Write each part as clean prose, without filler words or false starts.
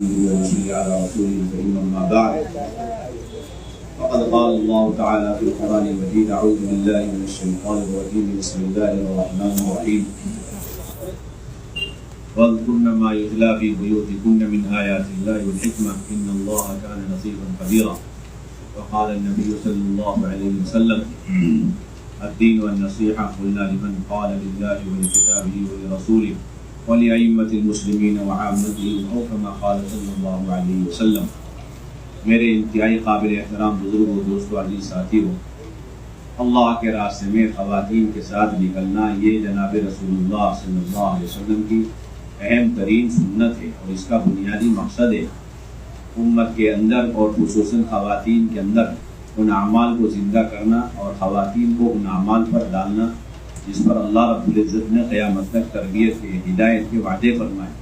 نحمده ونصلي على رسوله الكريم أما بعد فقد قال الله تعالى في القرآن المجيد أعوذ بالله من الشيطان الرجيم بسم الله الرحمن الرحيم واذكرن ما يتلى في بيوتكن من آيات الله والحكمة إن الله كان لطيفا خبيرا وقال النبي صلى الله عليه وسلم الدين والنصيحة قلنا لمن قال لله ولكتابه ولرسوله ولأئمة المسلمين وعامتهم أو كما قال صلی اللہ علیہ وسلم۔ میرے انتہائی قابل احترام بزرگ و دوستو عزیز ساتھیو، اللہ کے راستے میں خواتین کے ساتھ نکلنا یہ جناب رسول اللہ صلی اللہ علیہ وسلم کی اہم ترین سنت ہے اور اس کا بنیادی مقصد ہے امت کے اندر اور خصوصاً خواتین کے اندر ان اعمال کو زندہ کرنا اور خواتین کو ان اعمال پر ڈالنا جس پر اللہ رب العزت نے قیامت تک تربیت کے ہدایت کے وعدے فرمائے،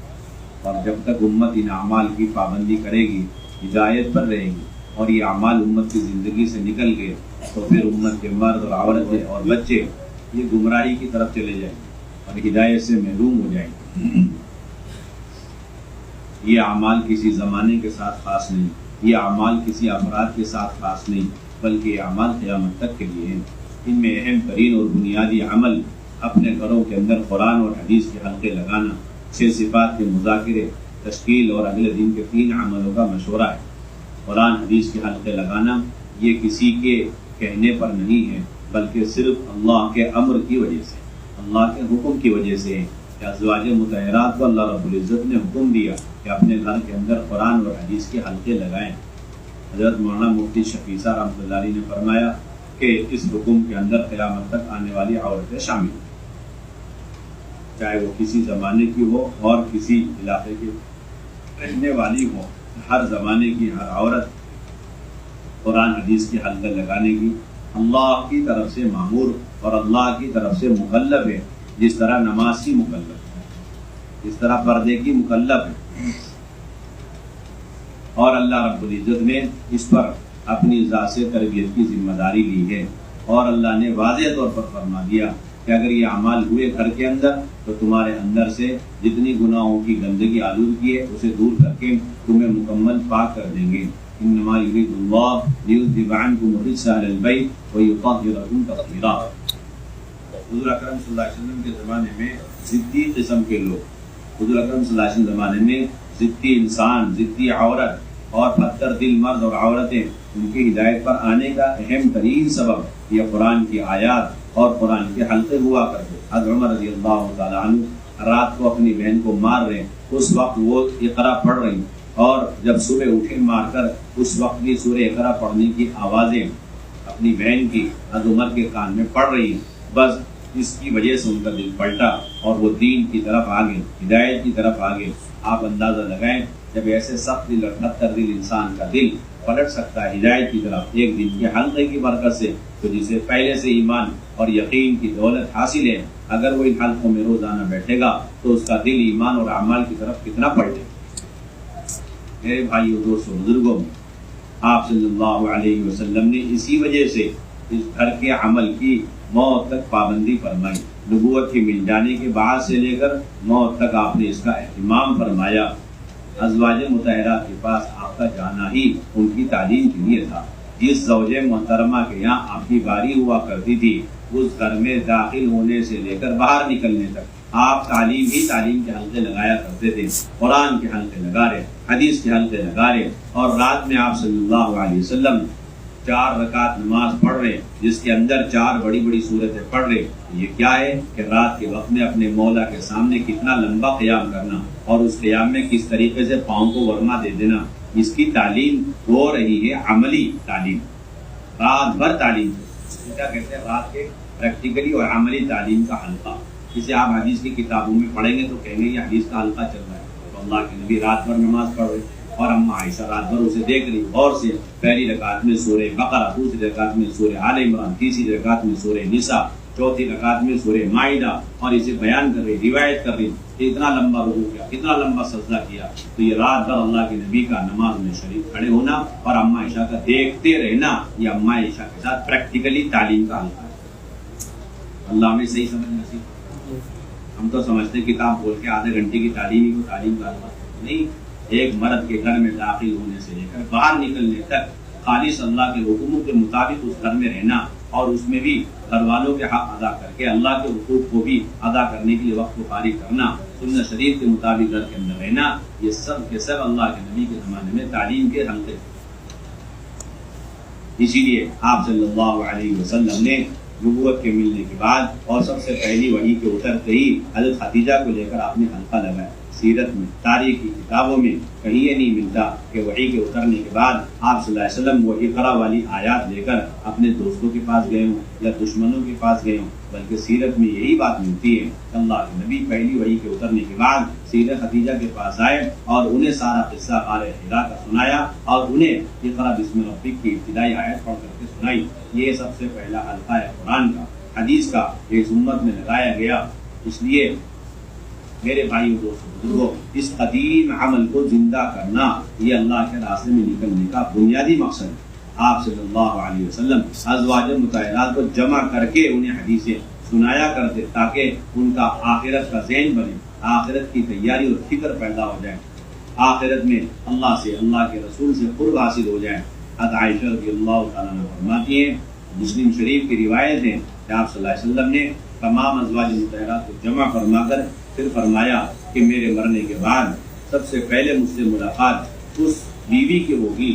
اور جب تک امت ان اعمال کی پابندی کرے گی ہدایت پر رہے گی اور یہ اعمال امت کی زندگی سے نکل گئے تو پھر امت کے مرد اور عورتیں اور بچے یہ گمراہی کی طرف چلے جائیں گے اور ہدایت سے محروم ہو جائیں گے۔ یہ اعمال کسی زمانے کے ساتھ خاص نہیں، یہ اعمال کسی افراد کے ساتھ خاص نہیں، بلکہ یہ اعمال قیامت تک کے لیے ہیں۔ ان میں اہم ترین اور بنیادی عمل اپنے گھروں کے اندر قرآن اور حدیث کے حلقے لگانا، 6 صفات کے مذاکرے، تشکیل اور اگلے دن کے 3 عملوں کا مشورہ ہے۔ قرآن حدیث کے حلقے لگانا یہ کسی کے کہنے پر نہیں ہے بلکہ صرف اللہ کے امر کی وجہ سے، اللہ کے حکم کی وجہ سے ہے کہ ازواج مطہرات کو اللہ رب العزت نے حکم دیا کہ اپنے گھر کے اندر قرآن اور حدیث کے حلقے لگائیں۔ حضرت مولانا مفتی شفیع صاحب رحمۃ اللہ علیہ نے فرمایا کہ اس حکم کے اندر قیامت تک آنے والی عورتیں شامل ہیں، چاہے وہ کسی زمانے کی ہو اور کسی علاقے کی رہنے والی ہو، ہر زمانے کی ہر عورت قرآن حدیث کے حلقے لگانے کی اللہ کی طرف سے مامور اور اللہ کی طرف سے مکلف ہے، جس طرح نماز کی مکلف ہے، جس طرح پردے کی مکلف ہے، اور اللہ رب العزت نے اس پر اپنی ذات سے تربیت کی ذمہ داری لی ہے، اور اللہ نے واضح طور پر فرما دیا کہ اگر یہ اعمال ہوئے گھر کے اندر تو تمہارے اندر سے جتنی گناہوں کی گندگی آلودگی ہے اسے دور کر کے تمہیں مکمل پاک کر دیں گے۔ انما یرید اللہ لیذھب عنکم الرجس اہل البیت ویطہرکم تطہیرا۔ حضور اکرم صلی اللہ علیہ وسلم کے زمانے میں ضدی قسم کے لوگ، حضور اکرم صلی اللہ علیہ وسلم زمانے میں ضدی انسان، ضدی عورت اور پتھر دل مرد اور عورتیں، ان کی ہدایت پر آنے کا اہم ترین سبب یہ قرآن کی آیات اور قرآن کے حلقے ہوا کرتے۔ حضرت عمر رضی اللہ تعالیٰ عنہ رات کو اپنی بہن کو مار رہے، اس وقت وہ اقرا پڑھ رہی، اور جب صبح اٹھے مار کر اس وقت بھی سورہ اقرا پڑھنے کی آوازیں اپنی بہن کی حضرت عمر کے کان میں پڑھ رہی ہیں، بس اس کی وجہ سے ان کا دل پلٹا اور وہ دین کی طرف آگے، ہدایت کی طرف آگے۔ آپ اندازہ لگائیں جب ایسے سخت دل اور پتھر دل انسان کا دل پلٹ سکتا ہے ہدایت کی طرف ایک دن کے حلقے کی برکت سے، تو جسے پہلے سے ایمان اور یقین کی دولت حاصل ہے، اگر وہ ان حلقوں میں روزانہ بیٹھے گا تو اس کا دل ایمان اور اعمال کی طرف کتنا پلٹے۔ میرے بھائیو، دوستو، بزرگوں، آپ صلی اللہ علیہ وسلم نے اسی وجہ سے اس گھر کے عمل کی موت تک پابندی فرمائی۔ نبوت کے مل جانے کے بعد سے لے کر موت تک آپ نے اس کا اہتمام فرمایا۔ ازواج مطہرات کے پاس آپ کا جانا ہی ان کی تعلیم کے لیے تھا۔ جس زوجہ محترمہ کے یہاں آپ کی باری ہوا کرتی تھی، اس گھر میں داخل ہونے سے لے کر باہر نکلنے تک آپ تعلیم کے حلقے لگایا کرتے تھے، قرآن کے حلقے لگا رہے، حدیث کے حلقے لگا رہے، اور رات میں آپ صلی اللہ علیہ وسلم 4 رکعت نماز پڑھ رہے جس کے اندر 4 بڑی بڑی صورتیں پڑھ رہے۔ یہ کیا ہے کہ رات کے وقت میں اپنے مولا کے سامنے کتنا لمبا قیام کرنا اور اس قیام میں کس طریقے سے پاؤں کو ورما دے دینا، اس کی تعلیم ہو رہی ہے، عملی تعلیم، رات بھر تعلیم، کیا کہتے ہیں رات کے پریکٹیکلی اور عملی تعلیم کا حلقہ۔ جسے آپ حدیث کی کتابوں میں پڑھیں گے تو کہیں گے یہ حدیث کا حلقہ چل رہا ہے، تو اللہ کے نبی رات بھر نماز پڑھ رہے اور اماں عائشہ رات بھر اسے دیکھ رہی غور سے، پہلی رکعت میں سورہ بقرہ، دوسری رکعت میں سورہ آل عمران، تیسری رکعت میں سورہ نساء، چوتھی رکعت میں سورہ مائدہ، اور اسے بیان کر رہی، روایت کر رہی کہ اتنا لمبا رکوع کیا، کتنا لمبا سجدہ کیا۔ تو یہ رات بھر اللہ کے نبی کا نماز میں شریک کھڑے ہونا اور اماں عائشہ کا دیکھتے رہنا، یہ اماں عائشہ کے ساتھ پریکٹیکلی تعلیم کا حلقہ ہے۔ اللہ ہمیں صحیح سمجھ نصیب۔ ہم تو سمجھتے کتاب بول کے آدھے گھنٹے کی تعلیم کو تعلیم کا حلقہ نہیں، ایک مرد کے گھر میں داخل ہونے سے لے کر باہر نکلنے تک خالص اللہ کے حکموں کے مطابق اس گھر میں رہنا، اور اس میں بھی گھر والوں کے حق ادا کر کے اللہ کے حقوق کو بھی ادا کرنے کے لیے وقت کو فارغ کرنا، سنت شریف کے مطابق گھر کے اندر رہنا، یہ سب کے سب اللہ کے نبی کے زمانے میں تعلیم کے حلقے تھے۔ اسی لیے آپ صلی اللہ علیہ وسلم نے نبوت کے ملنے کے بعد اور سب سے پہلی وحی کے اترتے ہی حضرت خدیجہ کو لے کر آپ نے حلقہ لگایا۔ سیرت میں، تاریخ کی کتابوں میں کہیں یہ نہیں ملتا کہ وحی کے اترنے کے بعد آپ صلی اللہ علیہ وسلم وہ اقرا والی آیات لے کر اپنے دوستوں کے پاس گئے ہوں یا دشمنوں کے پاس گئے ہوں، بلکہ سیرت میں یہی بات ملتی ہے کہ اللہ کے نبی پہلی وحی کے اترنے کے بعد سیدہ خدیجہ کے پاس آئے اور انہیں سارا قصہ غار حرا کا سنایا اور انہیں اقرا بسم ربک کی ابتدائی آیت پڑھ کر کے سنائی۔ یہ سب سے پہلا حلقہ ہے قرآن کا، حدیث کا، اس امت میں لگایا گیا۔ اس لیے میرے بھائیوں دوستوں بزرگوں، اس قدیم عمل کو زندہ کرنا یہ اللہ کے راستے میں نکلنے کا بنیادی مقصد ہے۔ آپ صلی اللہ علیہ وسلم ازواج مطہرات کو جمع کر کے انہیں حدیثیں سنایا کرتے تاکہ ان کا آخرت کا ذہن بنے، آخرت کی تیاری اور فکر پیدا ہو جائے، آخرت میں اللہ سے، اللہ کے رسول سے قرب حاصل ہو جائے۔ حضرت عائشہ رضی اللہ تعالیٰ عنہ فرماتی ہیں، مسلم شریف کی روایت ہے کہ آپ صلی اللہ علیہ وسلم نے تمام ازواج مطہرات کو جمع فرما کر پھر فرمایا کہ میرے مرنے کے بعد سب سے پہلے مجھ سے ملاقات اس بیوی کی ہوگی،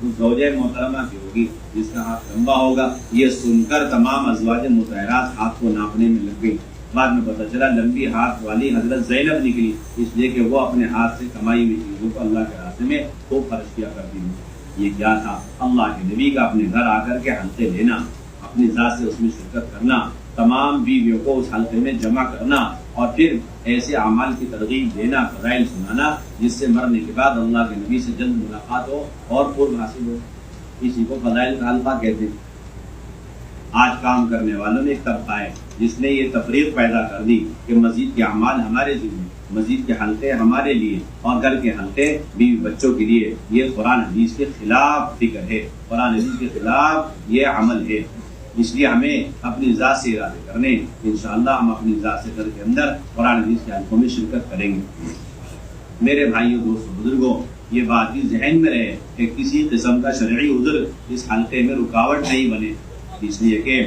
اس زوجہ محترمہ کی ہوگی جس کا ہاتھ لمبا ہوگا۔ یہ سن کر تمام ازواج مطہرات ہاتھ کو ناپنے میں لگ گئی۔ بعد میں پتہ چلا لمبی ہاتھ والی حضرت زینب نکلی، اس لیے کہ وہ اپنے ہاتھ سے کمائی ہوئی چیزوں کو اللہ کے راستے میں خوب خرچ کیا کرتی تھی۔ یہ کیا تھا؟ اللہ کے نبی کا اپنے گھر آ کر کے حلقے لینا، اپنی ذات سے اس میں شرکت کرنا، تمام بیویوں کو اس حلقے میں جمع کرنا اور پھر ایسے اعمال کی ترغیب دینا، فضائل سنانا جس سے مرنے کے بعد اللہ کے نبی سے جلد ملاقات ہو اور قرب حاصل ہو۔ اسی کو فضائل کا حلقہ کہتے ہیں۔ آج کام کرنے والوں میں ایک طبقہ ہے جس نے یہ تفریق پیدا کر دی کہ مزید کے اعمال ہمارے ذمہ، مزید کے حلقے ہمارے لیے اور گھر کے حلقے بیوی بچوں کے لیے۔ یہ قرآن حدیث کے خلاف فکر ہے، قرآن حدیث کے خلاف یہ عمل ہے۔ اس لیے ہمیں اپنی ذات سے ارادے کرنے، انشاءاللہ ہم اپنی ذات سے گھر کے اندر قرآن حدیث کے حلقوں میں شرکت کریں گے۔ میرے بھائیوں دوستوں بزرگوں، یہ بات بھی ذہن میں رہے کہ کسی قسم کا شرعی عذر اس حلقے میں رکاوٹ نہیں بنے، اس لیے کہ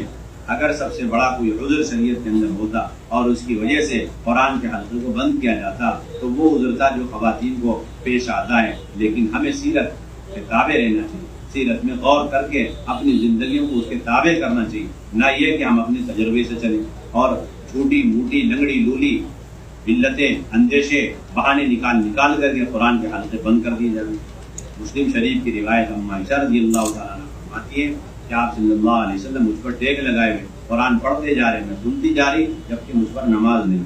اگر سب سے بڑا کوئی عذر شریعت کے اندر ہوتا اور اس کی وجہ سے قرآن کے حلقے کو بند کیا جاتا تو وہ عذر تھا جو خواتین کو پیش آتا ہے۔ لیکن ہمیں سیرت کے تابع رہنا چاہیے، سیرت میں غور کر کے اپنی زندگیوں کو اس کے تابع کرنا چاہیے، نہ یہ کہ ہم اپنے تجربے سے چلیں اور چھوٹی موٹی لنگڑی لولی علتیں، اندیشے، بہانے نکال کر کے قرآن کے حلقے بند کر دیے جائیں۔ مسلم شریف کی روایت اما عائشہ رضی اللہ تعالیٰ عنہ فرماتی ہے کہ آپ صلی اللہ علیہ وسلم مجھ پر ٹیک لگائے ہوئے قرآن پڑھتے جا رہے، میں سنتی جا رہی جبکہ مجھ پر نماز نہیں۔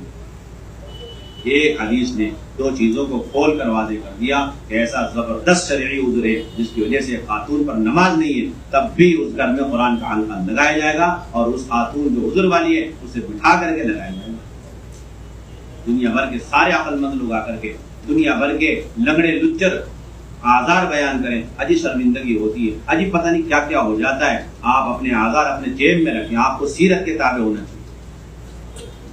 ایک حدیث نے دو چیزوں کو کھول کر واضح کر دیا کہ ایسا زبردست شرعی عذر ہے جس کی وجہ سے خاتون پر نماز نہیں ہے، تب بھی اس گھر میں قرآن کا حلقہ لگایا جائے گا اور اس خاتون جو عذر والی ہے اسے بٹھا کر کے لگایا جائے گا۔ دنیا بھر کے سارے عقل مند لوگ آ کر کے دنیا بھر کے لنگڑے لچر آزار بیان کریں، اجی شرمندگی ہوتی ہے، اجی پتہ نہیں کیا کیا ہو جاتا ہے۔ آپ اپنے آزار اپنے جیب میں رکھیں، آپ کو سیرت کے تابع ہونا چاہیے۔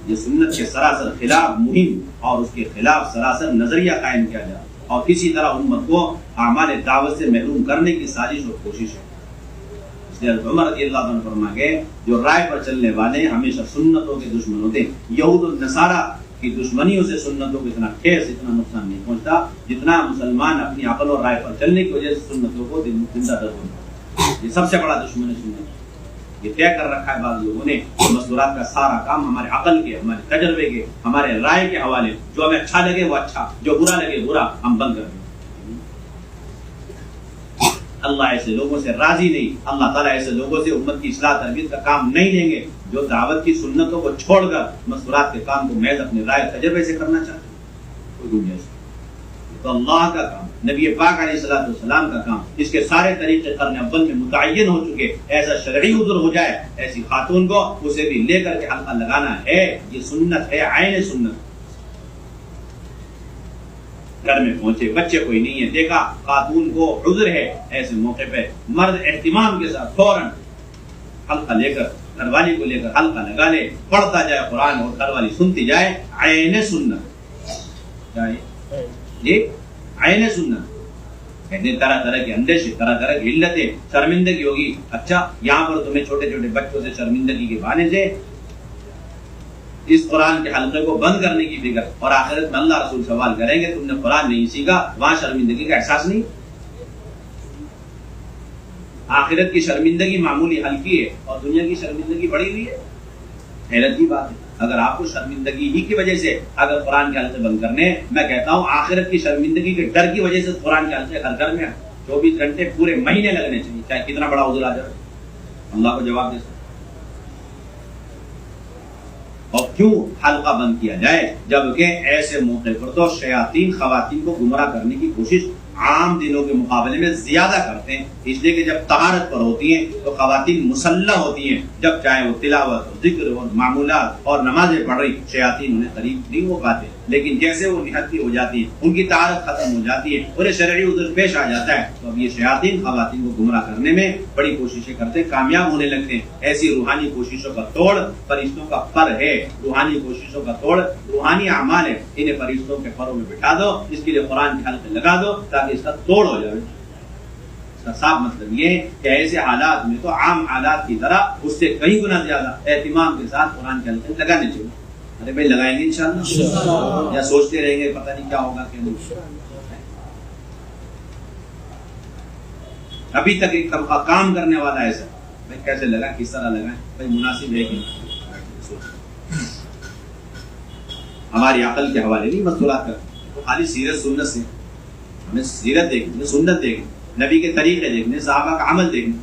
یہ سنت کے سراسر خلاف مہم اور اس کے خلاف سراسر نظریہ قائم کیا جائے اور کسی طرح امت کو اعمال دعوت سے محروم کرنے کی سازش اور کوشش ہے۔ اس لیے عمر رضی اللہ عنہ فرما گئے جو رائے پر چلنے والے ہمیشہ سنتوں کے دشمن ہوتے ہیں۔ یہود و نصارہ کی دشمنیوں سے سنتوں کو اتنا ٹھیس، اتنا نقصان نہیں پہنچتا جتنا مسلمان اپنی عقل اور رائے پر چلنے کی وجہ سے سنتوں کو زندہ در ہوتا ہے۔ یہ سب سے بڑا دشمن ہے سنت۔ یہ طے کر رکھا ہے بعض لوگوں نے مستورات کا سارا کام ہمارے عقل کے، ہمارے تجربے کے، ہمارے رائے کے حوالے، جو ہمیں اچھا لگے وہ اچھا، جو برا لگے برا، ہم بند کر دیں۔ اللہ ایسے لوگوں سے راضی نہیں، اللہ تعالیٰ ایسے لوگوں سے امت کی اصلاح تربیت کا کام نہیں لیں گے جو دعوت کی سنتوں کو چھوڑ کر مستورات کے کام کو محض اپنے رائے تجربے سے کرنا چاہتے ہیں۔ کوئی دنیا سے تو اللہ کا کام، نبی پاک علیہ الصلوۃ والسلام کا کام، اس کے سارے طریقے قرن اول میں متعین ہو چکے۔ ایسا شرعی عذر ہو جائے ایسی خاتون کو اسے بھی لے کر کے حلقہ لگانا ہے، یہ سنت ہے، عین سنت۔ گھر میں پہنچے، بچے کوئی نہیں ہے، دیکھا خاتون کو عذر ہے، ایسے موقع پہ مرد اہتمام کے ساتھ فوراً حلقہ لے کر، گھر والی کو لے کر حلقہ لگا لے، پڑھتا جائے قرآن اور گھر والی سنتی جائے، عین سنت۔ یہ عین سنت. کہتے ہیں طرح طرح کے اندیشے، طرح طرح کی علتیں، شرمندگی ہوگی. اچھا یہاں پر تمہیں چھوٹے چھوٹے بچوں سے شرمندگی کے بہانے سے اس قرآن کے حلقے کو بند کرنے کی فکر، اور آخرت میں اللہ رسول سوال کریں گے تم نے قرآن نہیں سیکھا، وہاں شرمندگی کا احساس نہیں. آخرت کی شرمندگی معمولی ہلکی ہے اور دنیا کی شرمندگی بڑی ہوئی ہے. حیرت کی بات ہے. اگر آپ کو شرمندگی ہی کی وجہ سے اگر قرآن کے حلقے بند کرنے، میں کہتا ہوں آخرت کی شرمندگی کے ڈر کی وجہ سے قرآن کے حلقے ہر گھر میں 24 گھنٹے پورے مہینے لگنے چاہیے، چاہے کتنا بڑا عذر آ جائے اللہ کو جواب دے سکتے. اور کیوں حلقہ بند کیا جائے؟ جبکہ ایسے موقع پر تو شیاطین خواتین کو گمراہ کرنے کی کوشش عام دنوں کے مقابلے میں زیادہ کرتے ہیں، اس لیے کہ جب طہارت پر ہوتی ہیں تو خواتین مسلح ہوتی ہیں. جب چاہے وہ تلاوت اور ذکر اور معمولات اور نمازیں پڑھ رہی، شیاطین انہیں قریب نہیں ہو پاتے. لیکن جیسے وہ نہتی ہو جاتی ہیں، ان کی طہارت ختم ہو جاتی ہے، انہیں شرعی عذر پیش آ جاتا ہے، تو اب یہ شیاطین خواتین کو گمراہ کرنے میں بڑی کوششیں کرتے ہیں، کامیاب ہونے لگتے ہیں. ایسی روحانی کوششوں کا توڑ فرشتوں کا پر ہے. روحانی کوششوں کا توڑ روحانی اعمال ہے. انہیں فرشتوں کے پروں میں بٹھا دو، اس کے لیے قرآن کے حلقے لگا دو تاکہ اس کا توڑ ہو جائے. اس کا صاف مطلب یہ ہے کہ ایسے حالات میں تو عام حالات کی طرح اس سے کئی گنا زیادہ اہتمام کے ساتھ قرآن کے حلقے لگانے چاہیے. ارے بھائی لگائیں گے انشاءاللہ، یا سوچتے رہیں گے پتہ نہیں کیا ہوگا کہ نہیں. ابھی تک ایک طبقہ کام کرنے والا ایسا بھائی کیسے لگائیں، کس طرح لگائیں، بھائی مناسب ہے کہ ہماری عقل کے حوالے نہیں مستورات کرتے، خالی سیرت سنت سے ہمیں سیرت دیکھنے، سنت دیکھنے، نبی کے طریقے دیکھنے، صحابہ کا عمل دیکھنے.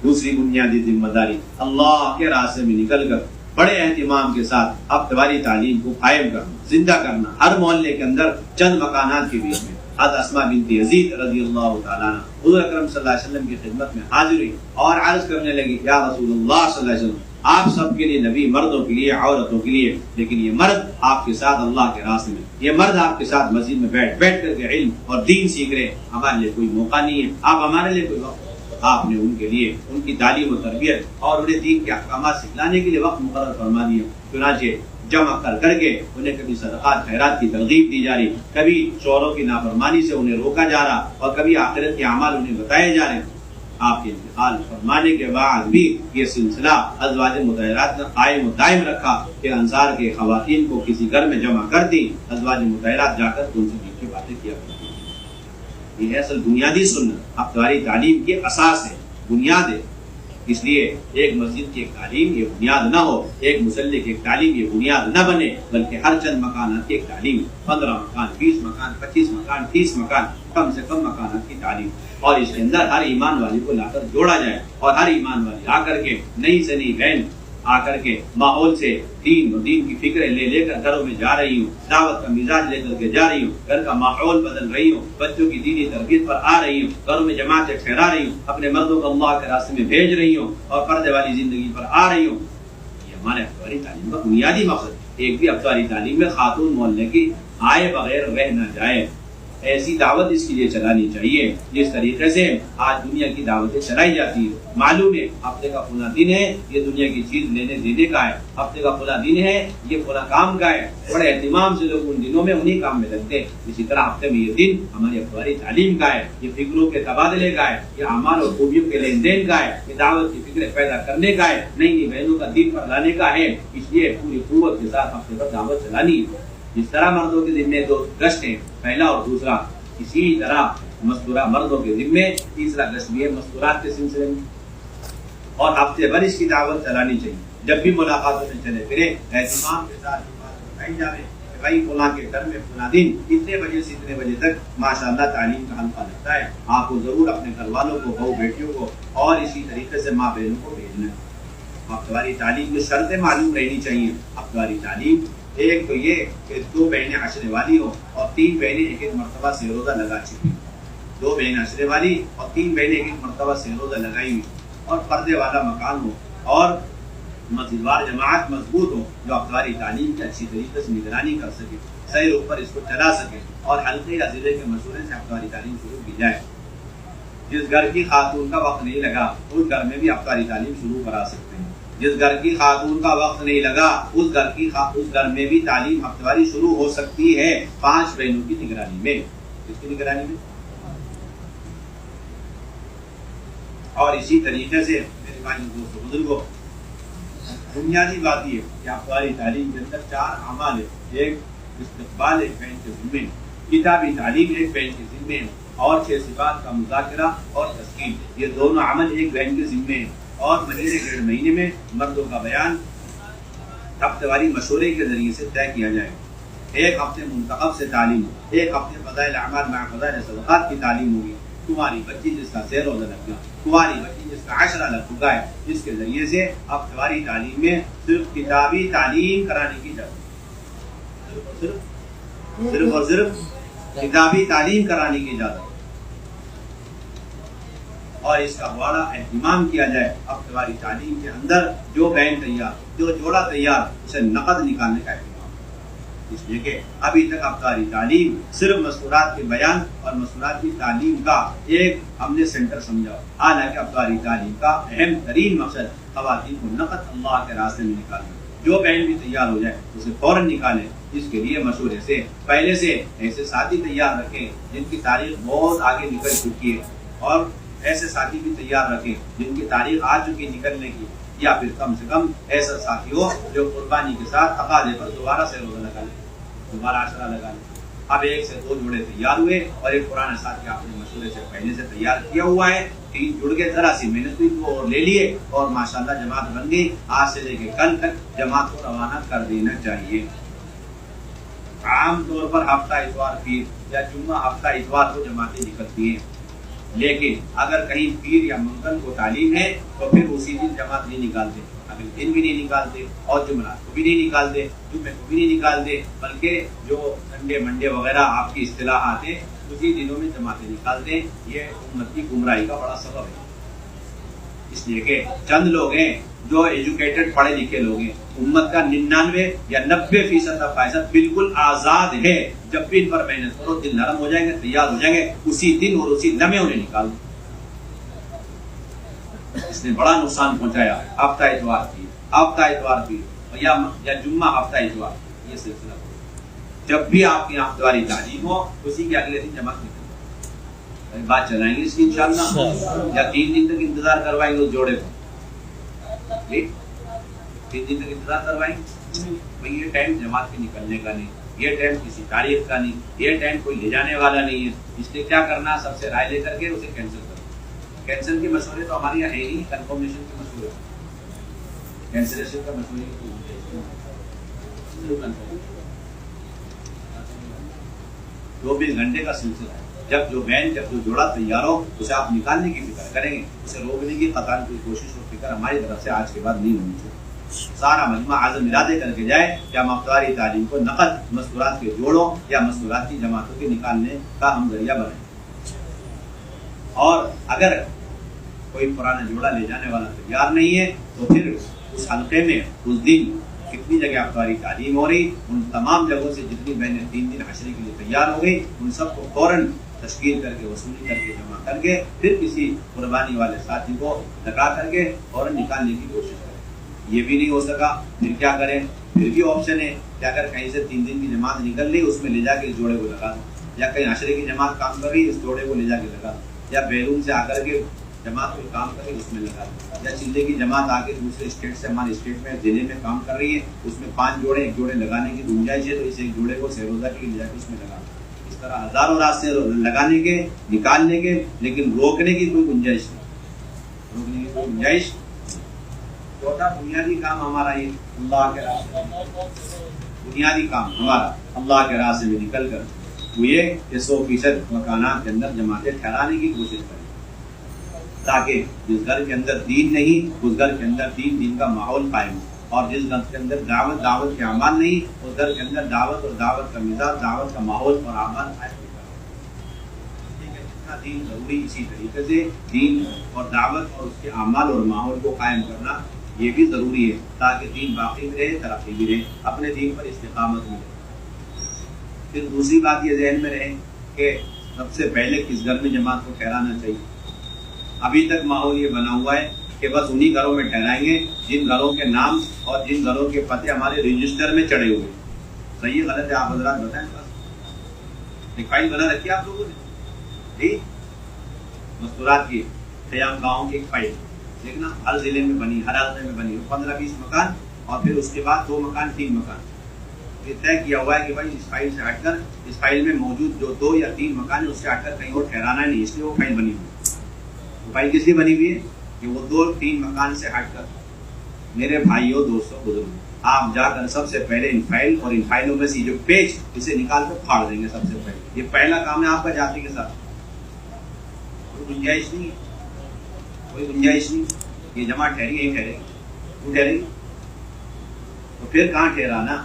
دوسری بنیادی ذمہ داری اللہ کے راستے میں نکل کر بڑے اہتمام کے ساتھ ابتدائی تعلیم کو قائم کرنا، زندہ کرنا. ہر محلے کے اندر چند مکانات کے بیچ میں حضرت اسماء بنت یزید رضی اللہ تعالیٰ عنہ حضور اکرم صلی اللہ علیہ وسلم کی خدمت میں حاضر ہوئی اور عرض کرنے لگی یا رسول اللہ صلی اللہ علیہ وسلم، آپ سب کے لیے نبی، مردوں کے لیے، عورتوں کے لیے، لیکن یہ مرد آپ کے ساتھ اللہ کے راستے میں، یہ مرد آپ کے ساتھ مسجد میں بیٹھ کر کے علم اور دین سیکھ رہے، ہمارے لیے کوئی موقع نہیں ہے، آپ ہمارے لیے کوئی وقت. آپ نے ان کے لیے ان کی تعلیم و تربیت اور انہیں دین کے احکامات سکھلانے کے لیے وقت مقرر فرما دیا. چنانچہ جمع کر کے انہیں کبھی صدقات خیرات کی ترغیب دی جا رہی، کبھی شوہروں کی نافرمانی سے انہیں روکا جا رہا، اور کبھی آخرت کے اعمال انہیں بتائے جا رہے. آپ کے انتقال فرمانے کے بعد بھی یہ سلسلہ ازواج مطہرات نے قائم و دائم رکھا کہ انصار کے خواتین کو کسی گھر میں جمع کر دی، ازواج مطہرات جا کر ان سے نیچے باتیں کیا کرتی. یہ ہے اصل بنیادی سنت، ابتدائی تعلیم کی اساس ہے، بنیاد ہے. اس لیے ایک مسجد کی ایک تعلیم یہ بنیاد نہ ہو، ایک مصلی کی ایک تعلیم یہ بنیاد نہ بنے، بلکہ ہر چند مکانات کی ایک تعلیم، 15 مکان، 20 مکان، 25 مکان، 30 مکان، کم سے کم مکانات کی تعلیم، اور اس کے اندر ہر ایمان والی کو لا کر جوڑا جائے، اور ہر ایمان والی آ کر کے نئی سے نئی بہن آ کر کے ماحول سے دین اور دین کی فکریں لے کر گھروں میں جا رہی ہوں، دعوت کا مزاج لے کر کے جا رہی ہوں، گھر کا ماحول بدل رہی ہوں، بچوں کی دینی تربیت پر آ رہی ہوں، گھروں میں جماعتیں ٹھہرا رہی ہوں، اپنے مردوں کو اللہ کے راستے میں بھیج رہی ہوں، اور پردے والی زندگی پر آ رہی ہوں. یہ ہمارے ابتدائی تعلیم کا بنیادی مقصد. ایک بھی ابتدائی تعلیم میں خاتون محلے کی آئے بغیر رہ نہ جائے. ایسی دعوت اس کے لیے چلانی چاہیے جس طریقے سے آج دنیا کی دعوتیں چلائی جاتی ہیں. معلوم ہے ہفتے کا فلاں دن ہے، یہ دنیا کی چیز لینے دینے کا ہے، ہفتے کا فلاں دن ہے، یہ فلاں کام کا ہے، بڑے اہتمام سے لوگ ان دنوں میں انہی کام میں لگتے ہیں. اسی طرح ہفتے میں یہ دن ہماری ابتدائی تعلیم کا ہے، یہ فکروں کے تبادلے کا ہے، یہ اعمال اور خوبیوں کے لین دین کا ہے، یہ دعوت کی فکریں پیدا کرنے کا ہے، نئی نئی بہنوں کا دین پر لانے کا ہے. اس لیے پوری قوت کے ساتھ ہفتے پر دعوت چلانی ہے. جس طرح مردوں کے ذمے 2 گشت ہیں، پہلا اور دوسرا، اسی طرح مستورہ مردوں کے ذمے تیسرا گشت بھی ہے مستورات کے سلسلے میں، اور ہفتے بھر اس کی دعوت چلانی چاہیے. جب بھی ملاقاتوں میں چلے پھرے اہتمام کے ساتھ بات بتائی جائے کہ بھائی فلاں کے گھر میں فلاں دن اتنے بجے سے اتنے بجے تک ماشاءاللہ تعلیم کا حلقہ لگتا ہے. آپ کو ضرور اپنے گھر والوں کو، بہو بیٹیوں کو، اور اسی طریقے سے ماں بہنوں کو بھیجنا ہے. ابتدائی تعلیم کی شرطیں معلوم رہنی چاہیے. ابتدائی تعلیم ایک تو یہ کہ 2 بہنیں عشرے والی ہوں اور 3 بہنیں ایک مرتبہ سے روزہ لگا چکی. 2 بہنیں عشرے والی اور 3 بہنیں ایک مرتبہ سے روزہ لگائی ہوئی، اور پردے والا مکان ہو، اور مسجد وار جماعت مضبوط ہو جو ابتدائی تعلیم کی اچھی طریقے سے نگرانی کر سکے، صحیح رخ پر اس کو چلا سکے، اور حلقے یا ضلع کے مشورے سے ابتدائی تعلیم شروع کی جائے. جس گھر کی خاتون کا وقت نہیں لگا اس گھر میں بھی ابتدائی تعلیم شروع کرا سکتے ہیں. جس گھر کی خاتون کا وقت نہیں لگا اس گھر میں بھی تعلیم ہفتہ واری شروع ہو سکتی ہے 5 بہنوں کی نگرانی میں. کس کی نگرانی میں؟ اور اسی طریقے سے میرے بھائی دوستوں بزرگوں بنیادی بات یہ کہ ہفتہ واری تعلیم کے اندر 4 اعمال ہے. ایک استقبال ایک بہن کے ذمے، کتابی تعلیم ایک بہن کے ذمے اور 6 صفات کا مذاکرہ اور تسکین، یہ دونوں عمل ایک بہن کے ذمے ہیں. اور مہینے 1.5 مہینے میں مردوں کا بیان ہفتہ واری مشورے کے ذریعے سے طے کیا جائے. ایک ہفتے منتخب سے تعلیم، ایک ہفتے فضائل اعمال مع فضائل صدقات کی تعلیم ہوگی. تمہاری بچی جس کا 6 روزہ لگ گیا، تمہاری بچی جس کا 10 لگ چکا ہے، جس کے ذریعے سے ہفتہ واری تعلیم میں صرف کتابی تعلیم کرانے کی اجازت، صرف اور صرف کتابی تعلیم کرانے کی اجازت. اور اس کا بڑا اہتمام کیا جائے. ہفتہ واری تعلیم کے اندر جو بہن تیار، جو جوڑا تیار، اسے نقد نکالنے کا اہتمام، اس لیے کہ ابھی تک ہفتہ واری تعلیم صرف مستورات کے بیان اور مستورات کی تعلیم کا ایک ہم نے سینٹر سمجھا. حالانکہ ہفتہ واری تعلیم کا اہم ترین مقصد خواتین کو نقد اللہ کے راستے میں نکالنا. جو بہن بھی تیار ہو جائے اسے فوراً نکالے. اس کے لیے مشورے سے پہلے سے ایسے ساتھی تیار رکھیں جن کی تاریخ بہت آگے نکل چکی ہے، اور ایسے ساتھی بھی تیار رکھیں جن کی تاریخ آ چکی نکلنے کی، یا پھر کم سے کم ایسا ساتھی ہو جو قربانی کے ساتھ تقاضے پر دوبارہ سے روزہ لگا لے، دوبارہ عشرہ لگا لے. اب 1 سے 2 جوڑے تیار ہوئے اور ایک پرانا ساتھی آپ نے مشورے سے پہلے سے تیار کیا ہوا ہے. 3 جڑ کے ذرا سی محنت ہوئی تو اور لے لیے اور ماشاءاللہ جماعت بن گئی. آج سے لے کے کل تک جماعت کو روانہ کر دینا چاہیے. عام طور پر ہفتہ اتوار پیر یا جمعہ ہفتہ اتوار کو جماعتیں نکلتی ہیں، لیکن اگر کہیں پیر یا منگل کو تعلیم ہے تو پھر اسی دن جماعت نہیں نکالتے، اگلے دن بھی نہیں نکالتے اور جمعرات کو بھی نہیں نکالتے، جمعے کو بھی نہیں نکالتے، بلکہ جو سنڈے منڈے وغیرہ آپ کی اصطلاحات ہیں اسی دنوں میں جماعتیں نکالتے ہیں. یہ امت کی گمراہی کا بڑا سبب ہے. اس لیے کہ چند لوگ ہیں جو ایجوکیٹڈ پڑھے لکھے لوگ ہیں، امت کا 99 یا 90% کا فیصد بالکل آزاد ہے. جب بھی ان پر محنت کرو دل نرم ہو جائیں گے، تیار ہو جائیں گے، اسی دن اور اسی لمحے انہیں نکال دو. اس نے بڑا نقصان پہنچایا. ہفتہ اتوار کی یا جمعہ ہفتہ اتوار، یہ سلسلہ جب بھی آپ کی ہفتہ واری تعلیم ہو اسی کے اگلے دن جماعت نکل. بات چلائیں گے اس کی انشاءاللہ، یا 3 دن تک انتظار کروائیں گے اس جوڑے کو. 3 دن تک انتظار کروائیں گے. یہ ٹائم جماعت کے نکلنے کا نہیں، یہ ٹائم کسی تاریخ کا نہیں، یہ ٹائم کوئی لے جانے والا نہیں ہے. اس لیے کیا کرنا، سب سے رائے لے کر کے اسے کینسل کرو. کینسل کے مشورے تو ہمارے یہاں ہے ہی، کنفرمیشن کے مشورے، کینسلیشن کا مشورے 24 گھنٹے کا سلسلہ ہے. جب جو جوڑا تیار ہو اسے آپ نکالنے کی فکر کریں گے، اسے روکنے کی قطعاً کوئی کوشش اور فکر ہماری طرف سے آج کے بعد نہیں ہونی چاہیے. سارا مجمع عزم ارادے کر کے جائے یا ہفتہ واری تعلیم کو نقد مستورات کے جوڑوں یا مستورات کی جماعتوں کے نکالنے کا ہم ذریعہ بنائیں. اور اگر کوئی پرانا جوڑا لے جانے والا تیار نہیں ہے تو پھر اس حلقے میں اس دن کتنی جگہ ہفتہ واری تعلیم ہو رہی، ان تمام جگہوں سے جتنی بہنیں 3 دن عشرے کے لیے تیار ہو گئی، ان سب کو فوراً تشکیل کر کے وصولی کر کے جمع کر کے پھر کسی قربانی والے ساتھی کو لگا کر کے فوراً نکالنے کی کوشش کریں. یہ بھی نہیں ہو سکا پھر کیا کریں؟ پھر بھی آپشن ہے کہ اگر کہیں سے 3 دن کی جماعت نکل رہی اس میں لے جا کے اس جوڑے کو لگا دو، یا کہیں عشرے کی جماعت کام کر رہی اس جوڑے کو لے جا کے لگا دو، یا بیرون سے آ کر کے جماعت کوئی کام کر رہی اس میں لگا دو، یا چلے کی جماعت آ کے دوسرے اسٹیٹ سے ہمارے اسٹیٹ میں ضلع میں کام کر رہی ہے اس میں 5 جوڑے 1 جوڑے لگانے کی گنجائش ہے تو اس 1 جوڑے کو سہ روزہ کے لیے لے جا کے اس میں لگا دو. اس طرح ہزاروں راستے لگانے کے، نکالنے کے، لیکن روکنے کی کوئی گنجائش نہیں، روکنے کی کوئی گنجائش. چوتھا بنیادی کام ہمارا یہ اللہ کے راستے میں، بنیادی کام ہمارا اللہ کے راستے میں نکل کر وہ یہ کہ 100% مکانات کے اندر جماعتیں ٹھہرانے کی کوشش کریں تاکہ جس گھر کے اندر دین نہیں اس گھر کے اندر دین کا ماحول قائم ہو، اور جس گھر کے اندر دعوت کے اعمال نہیں اس گھر کے اندر دعوت اور دعوت کا مزاج، دعوت کا ماحول اور اعمال قائم ہو. جتنا دین ضروری اسی طریقے سے دین اور دعوت اور اس کے اعمال اور ماحول کو قائم کرنا یہ بھی ضروری ہے تاکہ دین باقی بھی رہے، ترقی بھی رہے، اپنے دین پر استقامت ملے. پھر دوسری بات یہ ذہن میں رہے کہ سب سے پہلے کس گھر میں جماعت کو ٹھہرانا چاہیے. ابھی تک ماحول یہ بنا ہوا ہے کہ بس انہی گھروں میں ٹھہرائیں گے جن گھروں کے نام اور جن گھروں کے پتے ہمارے رجسٹر میں چڑھے ہوئے. صحیح غلط ہے آپ حضرات بتائیں. ایک فائل بنا رکھی آپ لوگوں نے جی مستورات کی قیام گاؤں کی ایک فائل دیکھنا ہر ضلع میں بنی, ہر علاقے میں بنی 15-20 مکان اور پھر اس کے بعد 2 مکان 3 مکان. یہ طے کیا ہوا ہے کہ بھائی اس فائل سے ہٹ کر اس فائل میں موجود جو 2 یا 3 مکان ہے اس سے ہٹ کر کہیں اور ٹھہرانا نہیں, اس لیے وہ فائل بنی ہوئی. وہ فائل کس لیے بنی ہوئی ہے کہ وہ 2-3 مکان سے ہٹ کر میرے بھائیوں دوستوں بزرگوں آپ جا کر سب سے پہلے ان فائل اور ان فائلوں میں سے جو پیج اسے نکال کر پھاڑ دیں گے. سب سے پہلے یہ پہلا کام ہے آپ کا جاتی کے ساتھ. کوئی گنجائش نہیں ہے, کوئی گنجائش نہیں. یہ جماعت ٹھہری یہی ٹھہرے گی, کیوں ٹھہرے گی؟ تو پھر کہاں ٹھہرانا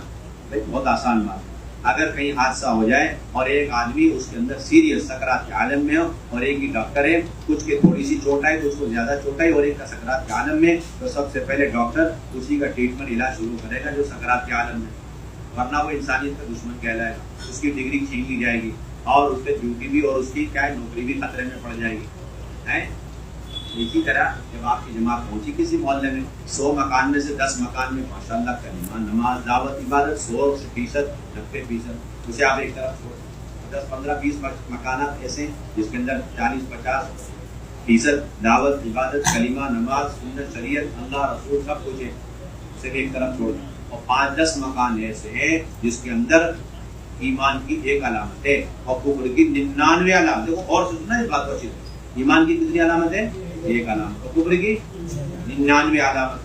بھائی؟ بہت آسان بات ہے. اگر کہیں حادثہ ہو جائے اور ایک آدمی اس کے اندر سیریس سکرات کے عالم میں ہو اور ایک ہی ڈاکٹر ہے, کچھ کے تھوڑی سی چوٹ آئی تو اس کو زیادہ چوٹ آئی اور ایک کا سکرات کے عالم میں, تو سب سے پہلے ڈاکٹر اسی کا ٹریٹمنٹ علاج شروع کرے گا جو سکرات کے عالم میں, ورنہ وہ انسانیت کا دشمن کہلائے گا. اس کی ڈگری چھین لی جائے گی اور اس پہ ڈیوٹی بھی اور اس کی کیا ہے نوکری بھی خطرے میں پڑ جائے گی. اسی طرح جب آپ کی جماعت پہنچی کسی محلے میں 100 مکان میں سے 10 مکان میں ماشاء اللہ کلمہ نماز دعوت عبادت 100% 90% اسے آپ ایک طرف چھوڑ. 10-15-20 مکانات ایسے جس کے اندر 40-50% دعوت عبادت کلمہ نماز سنت شریعت اللہ رسول سب کچھ ہے, اسے بھی ایک طرف چھوڑ. اور 5-10 مکان ایسے ہیں جس کے اندر ایمان کی ایک علامت ہے اور کفر کی 99 علامت. دیکھو اور سننا یہ بات اچھی ہے. ایمان کی کتنی علامت ہے؟ ایک علامت. اور کفر کی 99 علامت.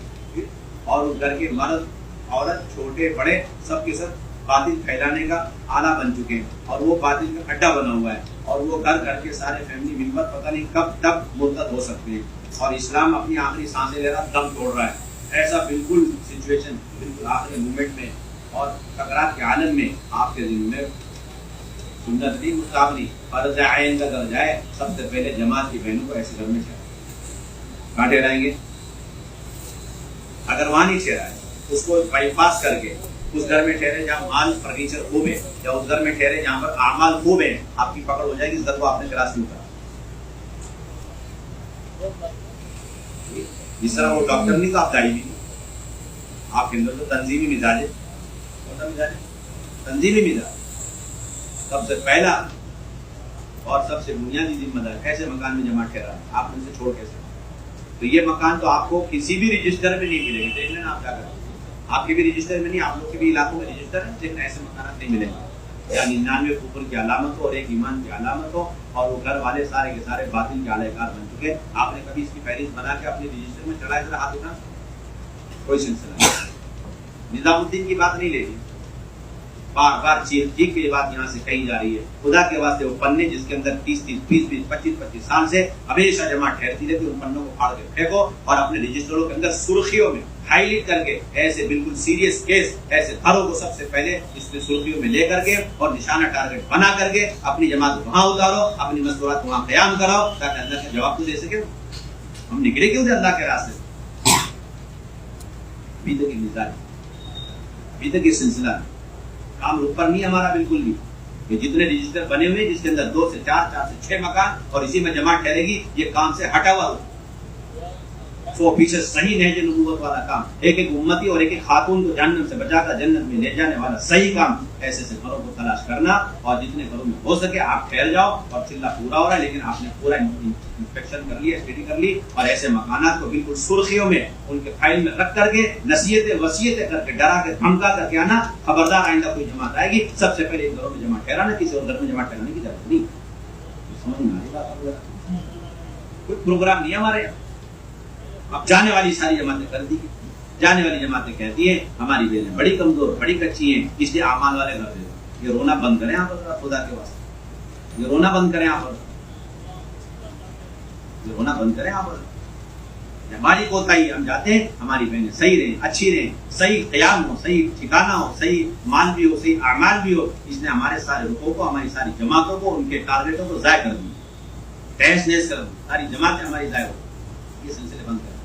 اور اس گھر کے مرد عورت چھوٹے بڑے سب کے سب باطل پھیلانے کا آلہ بن چکے ہیں اور وہ باطل کا کھڈا بنا ہوا ہے اور وہ گھر گھر کے سارے فیملی ممبر پتہ نہیں کب تک مرتد ہو سکتے ہیں اور اسلام اپنی آخری سانسیں لے رہا دم توڑ رہا ہے. ایسا بالکل سچویشن بالکل آخری مومنٹ میں اور سکرات کے عالم میں آپ کے ذمہ میں سنت نہیں مستقبلی فرض عین کا درجہ ہے. سب سے پہلے جماعت کی بہنوں کو ایسے گھر میں کہاں ٹھہرائیں گے؟ اگر وہاں نہیں ٹھہرائے اس کو بائی پاس کر کے اس گھر میں ٹھہرے جہاں مال فرنیچر خوب ہے یا اس گھر میں ٹھہرے جہاں پر اعمال خوب ہیں, آپ کی پکڑ ہو جائے گی. اس گھر کو آپ نے کراس کیوں کرا؟ جس طرح وہ ڈاکٹر نہیں تو آپ دائی بھی نہیں. آپ کے اندر تو تنظیمی مزاج ہے. کون سا مزاج ہے؟ تنظیمی مزاج. سب سے پہلا اور سب سے بنیادی ذمہ دار ایسے مکان میں جمع ٹھہرا ہے, آپ ان سے چھوڑ کیسے؟ تو یہ مکان تو آپ کو کسی بھی رجسٹر میں نہیں ملے گی. دیکھ لینا آپ کیا کریں, آپ کے بھی رجسٹر میں نہیں, آپ لوگ کے بھی علاقوں میں رجسٹر ہے لیکن ایسے مکانات نہیں ملیں گے. یعنی 99 کفر کی علامت ہو اور ایک ایمان کی علامت ہو اور وہ گھر والے سارے کے سارے باطل کے اعلی کار بن چکے. آپ نے کبھی اس کی فہرست بنا کے اپنے رجسٹر میں چڑھائے ذرا ہاتھ اٹھا؟ کوئی سلسلہ نہیں. نظام الدین کی بات نہیں لے گی. بار بار چیخ کے یہ بات یہاں سے کہی جا رہی ہے. خدا کے واسطے وہ پنے جس کے اندر 30-25 سال سے ہمیشہ جمع ٹھہرتی رہتی ان پنوں کو پھاڑ کے پھینکو اور اپنے رجسٹروں کے اندر سرخیوں میں ہائی لائٹ کر کے ایسے بالکل سیریس کیس ایسے گھروں کو سب سے پہلے اس میں سرخیوں میں لے کر کے اور نشانہ ٹارگٹ بنا کر کے اپنی جماعت وہاں اتارو, اپنی مستورات وہاں قیام کراؤ تاکہ اللہ کا جواب تو دے سکے. ہم نکلے کیوں تھے اللہ کے راستے سے؟ ابھی تک یہ مزاج, ابھی تک یہ سلسلہ کام اوپر نہیں ہمارا بالکل بھی. یہ جتنے رجسٹر بنے ہوئے جس کے اندر 2 سے 4 سے 6 مکان اور اسی میں جماعت ٹھہرے گی, یہ کام سے ہٹا ہوا 100% صحیح نہج نبوت والا کام. ایک ایک امتی اور ایک ایک خاتون کو جہنم سے بچا کر جنت میں لے جانے والا صحیح کام. ایسے سے گھروں کو تلاش کرنا اور جتنے گھروں میں ہو سکے آپ ٹھہر جاؤ. اور چلہ پورا ہو رہا ہے لیکن آپ نے پورا انسپیکشن کر لی, اسٹڈی کر لی اور ایسے مکانات کو بالکل سرخیوں میں ان کے فائل میں رکھ کر کے نصیحتیں وصیتیں کر کے ڈرا کے دھمکا کر کے آنا. خبردار آئندہ کوئی جماعت آئے گی سب سے پہلے گھروں میں جمع ٹھہرانا, کسی اور گھر میں جمع ٹھہرانے کی ضرورت نہیں. سمجھ میں آ رہی بات؟ کوئی پروگرام نہیں ہمارے یہاں. اب جانے والی ساری جماعتیں کر دی, جانے والی جماعتیں کہتی ہیں ہماری بہنیں بڑی کمزور بڑی کچی ہیں اس لیے اعمال والے گھر دے دو. یہ رونا بند کریں آپ خدا کے واسطے, یہ رونا بند کریں آپ, یہ رونا بند کریں آپ. ہماری کوتاہی ہم جاتے ہیں ہماری بہنیں صحیح رہیں, اچھی رہیں, صحیح قیام ہو, صحیح ٹھکانہ ہو, صحیح مال بھی ہو, صحیح اعمال بھی ہو. اس نے ہمارے سارے رکوع کو ہماری ساری جماعتوں کو ان کے ٹارگیٹوں کو ضائع کر دی, تہس نہس کر دی. ساری جماعتیں ہماری ضائع ہو. یہ سلسلے بند کریں.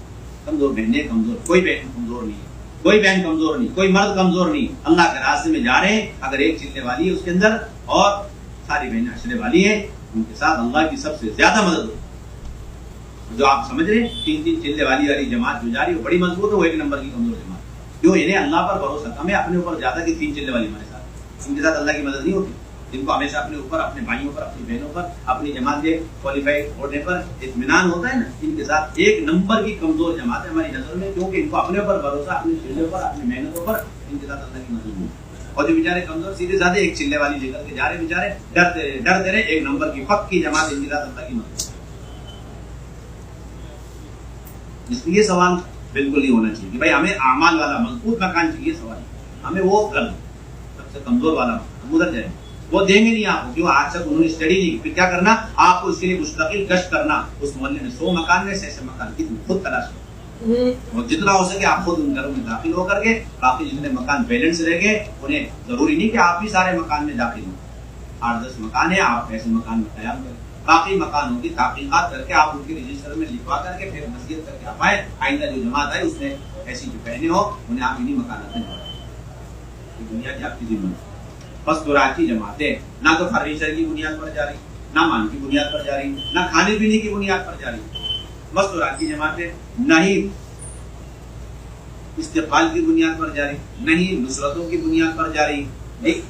کمزور بہنیں کمزور, کوئی بہن کمزور نہیں ہے, کوئی بہن کمزور نہیں, کوئی مرد کمزور نہیں. اللہ کے راستے میں جا رہے ہیں, اگر ایک چلنے والی ہے اس کے اندر اور ساری بہنیں اچھنے والی ہیں, ان کے ساتھ اللہ کی سب سے زیادہ مدد ہو. جو آپ سمجھ رہے ہیں 3 چلے والی جماعت جو جا رہی ہے بڑی مضبوط ہے، وہ 1 نمبر کی کمزور جماعت جو انہیں اللہ پر بھروسہ کم ہے، اپنے اوپر زیادہ کی 3 چلے والی ہمارے ساتھ، ان کے ساتھ اللہ کی مدد نہیں ہوتی، جن کو ہمیشہ اپنے اوپر، اپنے بھائیوں پر، اپنی بہنوں پر، اپنی جماعت کے کوالیفائی ہونے پر اطمینان ہوتا ہے نا، ان کے ساتھ 1 نمبر کی کمزور جماعت ہے ہماری نظر میں، کیونکہ ان کو اپنے اوپر بھروسہ، اپنے چلے پر، اپنی محنتوں پر، ان کے ساتھ اللہ کی مدد نہیں. اور جو بیچارے کمزور سیدھے سادھے 1 چلے والی لے کر کے جا رہے بیچارے ڈرتے رہے 1 نمبر کی پکی جماعت، ان کے ساتھ اللہ کی مدد. اس لیے سوال بالکل نہیں ہونا چاہیے کہ بھائی ہمیں اعمال والا مضبوط مکان چاہیے، سوال ہمیں وہ کر سب سے کمزور والا ہم ادھر جائیں، وہ دیں گے نہیں آپ کو، کیوں آج تک انہوں نے اسٹڈی نہیں. پھر کیا کرنا آپ کو، اس کے لیے مستقل گشت کرنا، اس محلے میں 100 مکان میں سے ایسے مکان کی خود تلاش کرنا، اور جتنا ہو سکے آپ خود ان گھروں میں داخل ہو کر کے، باقی جتنے مکان بیلنس رہ گئے انہیں ضروری نہیں کہ آپ بھی سارے مکان میں داخل ہوں، 8-10 مکان ہیں آپ ایسے مکان میں قیام کریں، باقی مکانوں کی تحقیقات کر کے آپ ان کے رجسٹر میں لکھوا کر کے پھر نصیحت کر کے آپ آئے، آئندہ جو جماعت آئے اس میں ایسی جو پہنے ہو انہیں آپ انہیں مکانات میں جوڑیں. دنیا کی آپ کی ذمہ بس دورات کی جماعتیں نہ تو فرنیچر کی بنیاد پر جا رہی، نہ مان کی بنیاد پر جا رہی، نہ کھانے پینے کی بنیاد پر جا رہی، بس دورات کی جماعتیں نہ ہی استقبال کی بنیاد پر جا رہی، نہ ہی نصرتوں کی بنیاد پر جا رہی،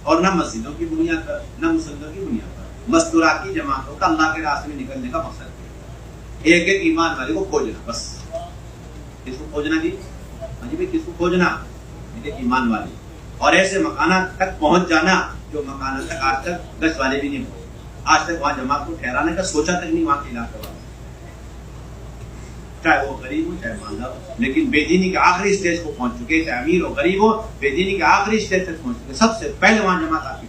اور نہ مسجدوں کی بنیاد پر، نہ مسلمانوں کی بنیاد پر. مستورات کی جماعتوں کا اللہ کے راستے میں نکلنے کا مقصد ہے ایک ایمان والے کو کھوجنا. بس کس کو کھوجنا جی؟ بھائی کس کو کھوجنا؟ ایک ایمان والے، اور ایسے مکانات تک پہنچ جانا جو مکانات تک آج تک گشت والے بھی نہیں پہنچے، آج تک وہاں جماعت کو ٹھہرانے کا سوچا تک نہیں وہاں کے علاقے والے، چاہے وہ غریب ہو چاہے مالدار ہو، لیکن بے دینی کے آخری اسٹیج کو پہنچ چکے، چاہے امیر ہو غریب ہو، بے دینی کے آخری اسٹیج تک پہنچ چکے. سب سے پہلے وہاں جماعت آپ کی.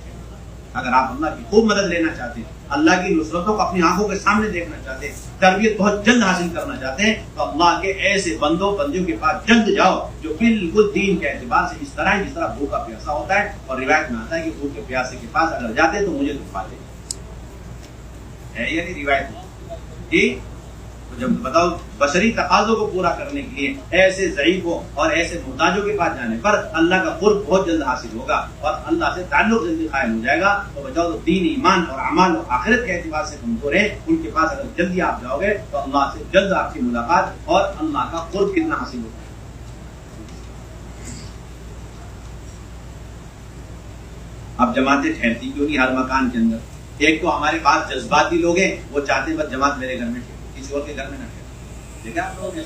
اگر آپ اللہ کی خوب مدد لینا چاہتے ہیں، اللہ کی نصرتوں کو اپنی آنکھوں کے سامنے دیکھنا چاہتے ہیں، تربیت بہت جلد حاصل کرنا چاہتے ہیں، تو اللہ کے ایسے بندیوں کے پاس جلد جاؤ جو بالکل دین کے اعتبار سے اس طرح جس طرح بھوکا پیاسا ہوتا ہے. اور روایت میں آتا ہے کہ بھوکے پیاسے کے پاس اگر جاتے تو مجھے تو پاتے ہے، یعنی روایت جی. جب بتاؤ بشری تقاضوں کو پورا کرنے کے لیے ایسے ضعیفوں اور ایسے محتاجوں کے پاس جانے پر اللہ کا قرب بہت جلد حاصل ہوگا اور اللہ سے تعلق جلدی قائم ہو جائے گا. تو بچاؤ تو دین، ایمان اور اعمال اور آخرت کے اعتبار سے کمزور ہیں، ان کے پاس اگر جلدی آپ جاؤ گے تو اللہ سے جلد آپ کی ملاقات اور اللہ کا قرب کتنا حاصل ہوگا. اب جماعتیں ٹھہرتی کیوں نہیں ہر مکان کے اندر؟ ایک تو ہمارے پاس جذباتی لوگ ہیں، وہ چاہتے ہیں بس جماعت میرے گھر میں کسی اور کے گھر میں نہ ٹھہرے. دیکھیں آپ لوگوں نے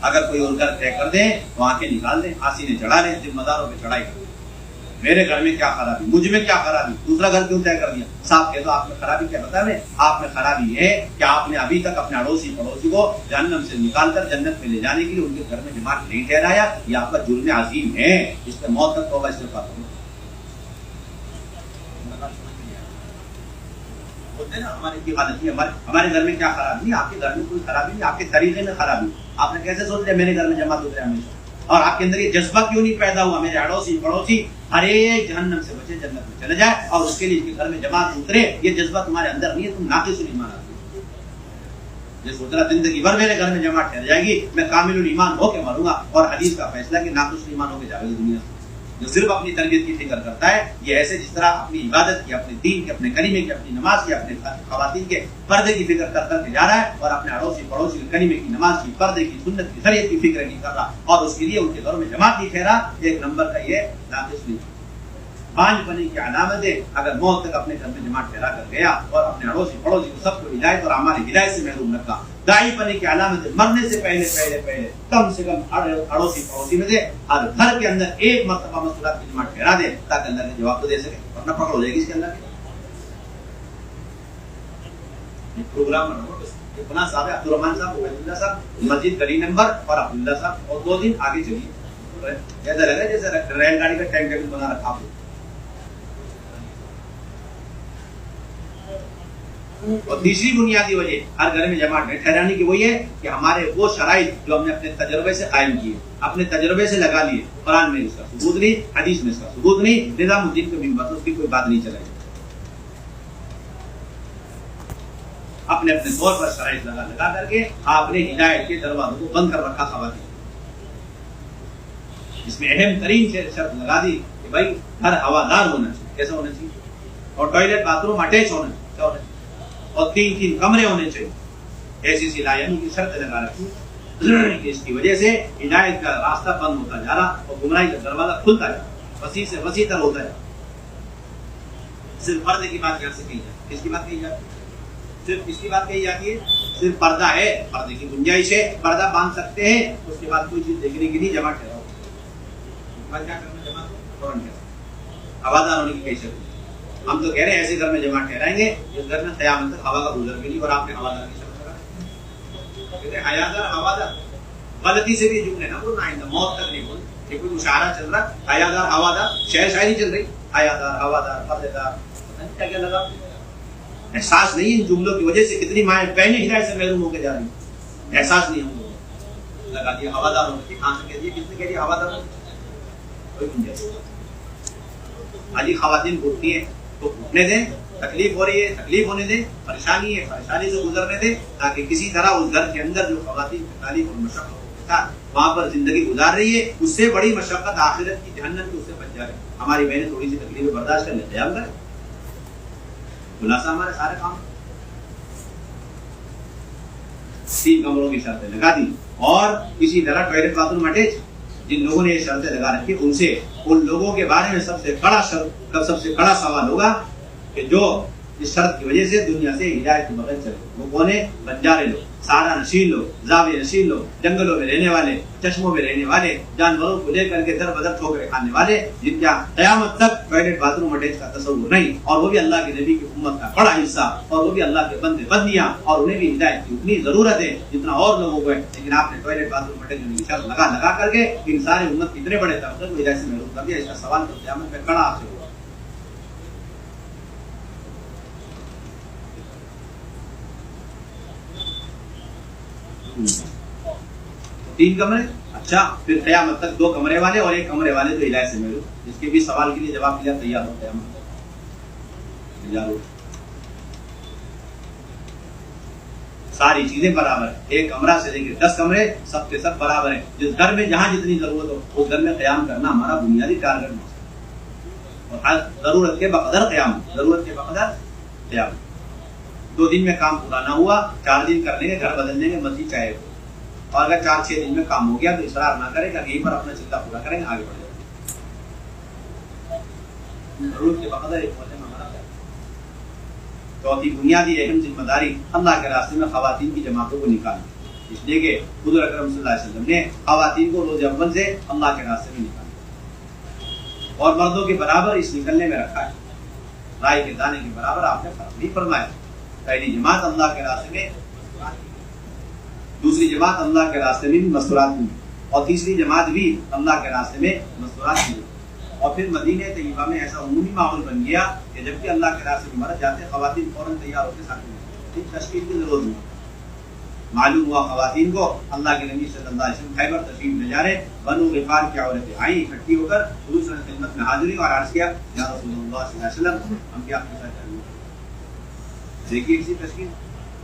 اگر کوئی اور گھر طے کر دیں تو آنکھیں نکال دیں، آسینے چڑھا لیں، ذمہ داروں پہ چڑھائی کر دیں. میرے گھر میں کیا خرابی، مجھ میں کیا خرابی، دوسرا گھر کیوں طے کر دیا؟ صاحب کہہ دو آپ میں خرابی کیا بتا میں؟ آپ میں خرابی ہے کہ آپ نے ابھی تک اپنے اڑوسی پڑوسی کو جہنم سے نکال کر جنت میں لے جانے کے لیے ان کے گھر میں جماعت نہیں ٹھہرایا. یہ آپ کا جرم عظیم ہے، اس پہ موت تک توبہ استغفار کرو. ہمارے کی غلطی، ہمارے گھر میں کیا خرابی نہیں، آپ کے گھر میں کوئی خرابی نہیں، آپ کے طریقے میں خرابی. آپ نے کیسے سوچ لیا میرے گھر میں جماعت اترے ہمیشہ؟ اور آپ کے اندر یہ جذبہ کیوں نہیں پیدا ہوا میرے اڑوسی پڑوسی ہر ایک جہنم سے بچے جنت میں چلے جائے اور اس کے لیے اس کے گھر میں جماعت اترے؟ یہ جذبہ تمہارے اندر نہیں ہے، تم ناقص الایمان آتے. یہ سوچ رہا زندگی بھر میرے گھر میں جماعت ٹھہر جائے گی، میں کامل الایمان ہو کے مروں گا، اور حدیث کا فیصلہ کہ ناقص الایمان ہو کے جاوے گا دنیا سے. جو صرف اپنی تربیت کی فکر کرتا ہے یہ ایسے جس طرح اپنی عبادت کی، اپنے دین کی، اپنے کلمے کی، اپنی نماز کی، اپنے خواتین کے پردے کی فکر کر کر کے جا رہا ہے، اور اپنے اڑوسی پڑوسی کے کلمے کی، نماز کی، پردے کی، سنت کی، شریعت کی فکر نہیں کر رہا، اور اس کے لیے ان کے گھروں میں جماعت نہیں ٹھہرا. 1 نمبر کا یہ ناقص نہیں. بانج پنے کی علامت ہے اگر موت تک اپنے گھر میں جماعت ٹھہرا کر گیا اور اپنے اڑوسی پڑوسی کو سب کو ہدایت اور ہماری ہدایت سے محروم رکھا. دائی پنے کی علامت ہے مرنے سے پہلے کم سے کم اڑوسی پڑوسی میں سے ہر گھر کے اندر 1 مرتبہ مستورات کی جماعت ٹھہرا دے تاکہ اللہ کے جواب کو دے سکے، ورنہ پکڑ ہو جائے گی اس کے اندر. پروگرام اتنا صاحب عبد الرحمان صاحب، عبداللہ صاحب مسجد گلی نمبر اور عبداللہ صاحب، اور 2 دن آگے چلیے. ایسا لگ رہا ہے جیسے ریل گاڑی کا ٹائم ٹیبل بنا رکھا آپ. اور تیسری بنیادی وجہ ہر گھر میں جماعت ٹھہرانے کی وہی ہے کہ ہمارے وہ شرائط جو ہم نے اپنے تجربے سے قائم کیے، اپنے تجربے سے لگا لیے. قرآن میں اس کا ثبوت نہیں، حدیث میں اس کا ثبوت نہیں، نظام الدین کے منبر اس کی کوئی بات نہیں چلائی. اپنے طور پر شرائط لگا کر کے آپ نے ہدایت کے دروازوں کو بند کر رکھا. خواتین اس میں اہم ترین شرط لگا دی کہ بھائی ہر ہوادار ہونا چاہیے. کیسا ہونا چاہیے؟ اور ٹوائلٹ باتھ روم اٹیچ ہونا چاہیے، اور 3 کمرے ہونے چاہیے. ایسی سی لایعنی کی شرط لگا رکھی کہ اس کی وجہ سے ہدایت کا راستہ بند ہوتا جا رہا اور گمراہی کا دروازہ کھلتا جا رہا، وسیع سے وسیع تر ہوتا جا رہا۔ صرف پردے کی بات یہاں سے کہی جاتی ہے، کس کی بات کہی جاتی ہے؟ صرف کس کی بات کہی جاتی ہے؟ صرف پردہ ہے، پردے کی گنجائش ہے، پردہ باندھ سکتے ہیں، اس کے بعد کوئی چیز دیکھنے کی نہیں، جمع ٹھہراؤ۔ کیا کرنا جمع کو فوراً ٹھہراؤ، ہوادار ہونے کی کئی شرط ہے۔ ہم تو کہہ رہے ہیں ایسے گھر میں جمع ٹھہرائیں گے جس گھر میں قیامت تک ہوا کا گزر بھی نہیں، اور آپ نے ہوادار کی شرط لگا کہتے ہیں حیادار ہوادار، غلطی سے بھی جملے نہ بولنا، آئندہ موت تک نہیں بولنا۔ یہ کوئی مشاعرہ چل رہا، حیادار ہوادار، شعر شاعری چل رہی، حیادار ہوادار پردے دار، پتہ نہیں کیا کیا لگا۔ احساس نہیں ان جملوں کی وجہ سے کتنی مائیں پہلے ہدایت سے محروم ہو کے جا رہی ہیں، احساس نہیں ہم لوگوں لگا دیا ہوادار ہونے کی، کہاں سے کہہ دیا، کس نے کہہ دیا ہوادار ہونے کوئی گنجائش۔ آج خواتین اٹھتی ہیں تو اٹھنے دیں، تکلیف ہو رہی ہے تکلیف ہونے دیں، پریشانی ہے پریشانی سے گزرنے دیں، تاکہ کسی طرح اس گھر کے اندر جو خواتین تعلیم اور مشقت کے ساتھ وہاں پر زندگی گزار رہی ہے، اس سے بڑی مشقت آخرت کی جہنم کی، اس سے بچ جائے۔ ہماری بہنیں تھوڑی سی تکلیفیں برداشت کر لیں، قیام کریں، خلاصہ ہمارے سارے کام 3 کمروں کی شرطیں لگا دی، اور اسی طرح ٹوائلٹ باتھ روم اٹیچ۔ جن لوگوں نے یہ شرطیں لگا رکھی ان سے، ان لوگوں کے بارے میں سب سے کڑا سوال ہوگا کہ جو اس شرط کی وجہ سے دنیا سے ہدایت کے بغیر چلے۔ وہ کون ہے؟ بنجارے لوگ، سارا نشین لوگ، زاویہ نشین لوگ، جنگلوں میں رہنے والے، چشموں میں رہنے والے، جانوروں کو لے کر کے در بدر ٹھوکریں کھانے والے، جن کا قیامت تک ٹوائلٹ باتھ روم اٹیچ کا تصور نہیں، اور وہ بھی اللہ کے نبی کی امت کا بڑا حصہ، اور وہ بھی اللہ کے بندے بندیاں، اور انہیں بھی ہدایت کی اتنی ضرورت ہے جتنا اور لوگوں کو ہے، لیکن آپ نے ٹوائلٹ باتھ روم اٹیچ ہونے کی شرط لگا کر کے ان ساری امت اتنے بڑے طبقے کو ہدایت سے محروم کر دیا۔ اس کا سوال تو قیامت میں کڑا آپ سے ہوگا۔ 3 کمرے، اچھا پھر قیامت تک 2 کمرے والے اور 1 کمرے والے تو ہدایت سے محروم۔ اس کے بھی سوال کے لیے جواب کے لیے تیار ہو، قیامت تیار ہو۔ ساری چیزیں برابر ہیں، 1 کمرہ سے لے کے 10 کمرے سب کے سب برابر ہیں۔ جس گھر میں جہاں جتنی ضرورت ہو اس گھر میں قیام کرنا ہمارا بنیادی ٹارگٹ ہے، اور ضرورت کے بقدر قیام، ضرورت کے بقدر قیام۔ 2 دن میں کام پورا نہ ہوا، 4 دن کر لیں گے، گھر بدل لیں گے، مسجد چاہے، اور اگر 4-6 دن میں کام ہو گیا تو اصرار نہ کرے گا، یہیں پر اپنا چلتا پورا کریں گے، آگے بڑھ جائیں گے۔ ضرورت کے بقدر ایک ہوتے میں ہمارا۔ چوتھی بنیادی اہم ذمہ داری اللہ کے راستے میں خواتین کی جماعتوں کو نکالنا، اس لیے کہ حضور اکرم صلی اللہ علیہ وسلم نے خواتین کو روز اول سے اللہ کے راستے میں نکالا، اور مردوں کے برابر اس نکلنے میں رکھا ہے، رائے کے دانے کے برابر آپ نے فرق نہیں فرمایا۔ پہلی جماعت اللہ کے راستے میں، دوسری جماعت اللہ کے راستے میں بھی مستورات کی، اور تیسری جماعت بھی اللہ کے راستے میں مستورات کی۔ اور پھر مدینہ طیبہ میں ایسا عمومی ماحول بن گیا کہ جب کہ اللہ کے راستے میں مرد جاتے خواتین فوراً تیار ہوتے ساتھ تشکیل کی ضرورت نہیں۔ معلوم ہوا خواتین کو اللہ کے نبی صلی اللہ علیہ وسلم خیبر تشریف لے جا رہے، بنو غفار کی عورتیں آئیں اکٹھی ہو کر حضور صلی اللہ علیہ وسلم کی خدمت میں حاضری اور عرض کیا، یا رسول اللہ صلی اللہ علیہ وسلم ہم کیا آپ کے ساتھ چاہیے۔ دیکھیے کسی تشکیل،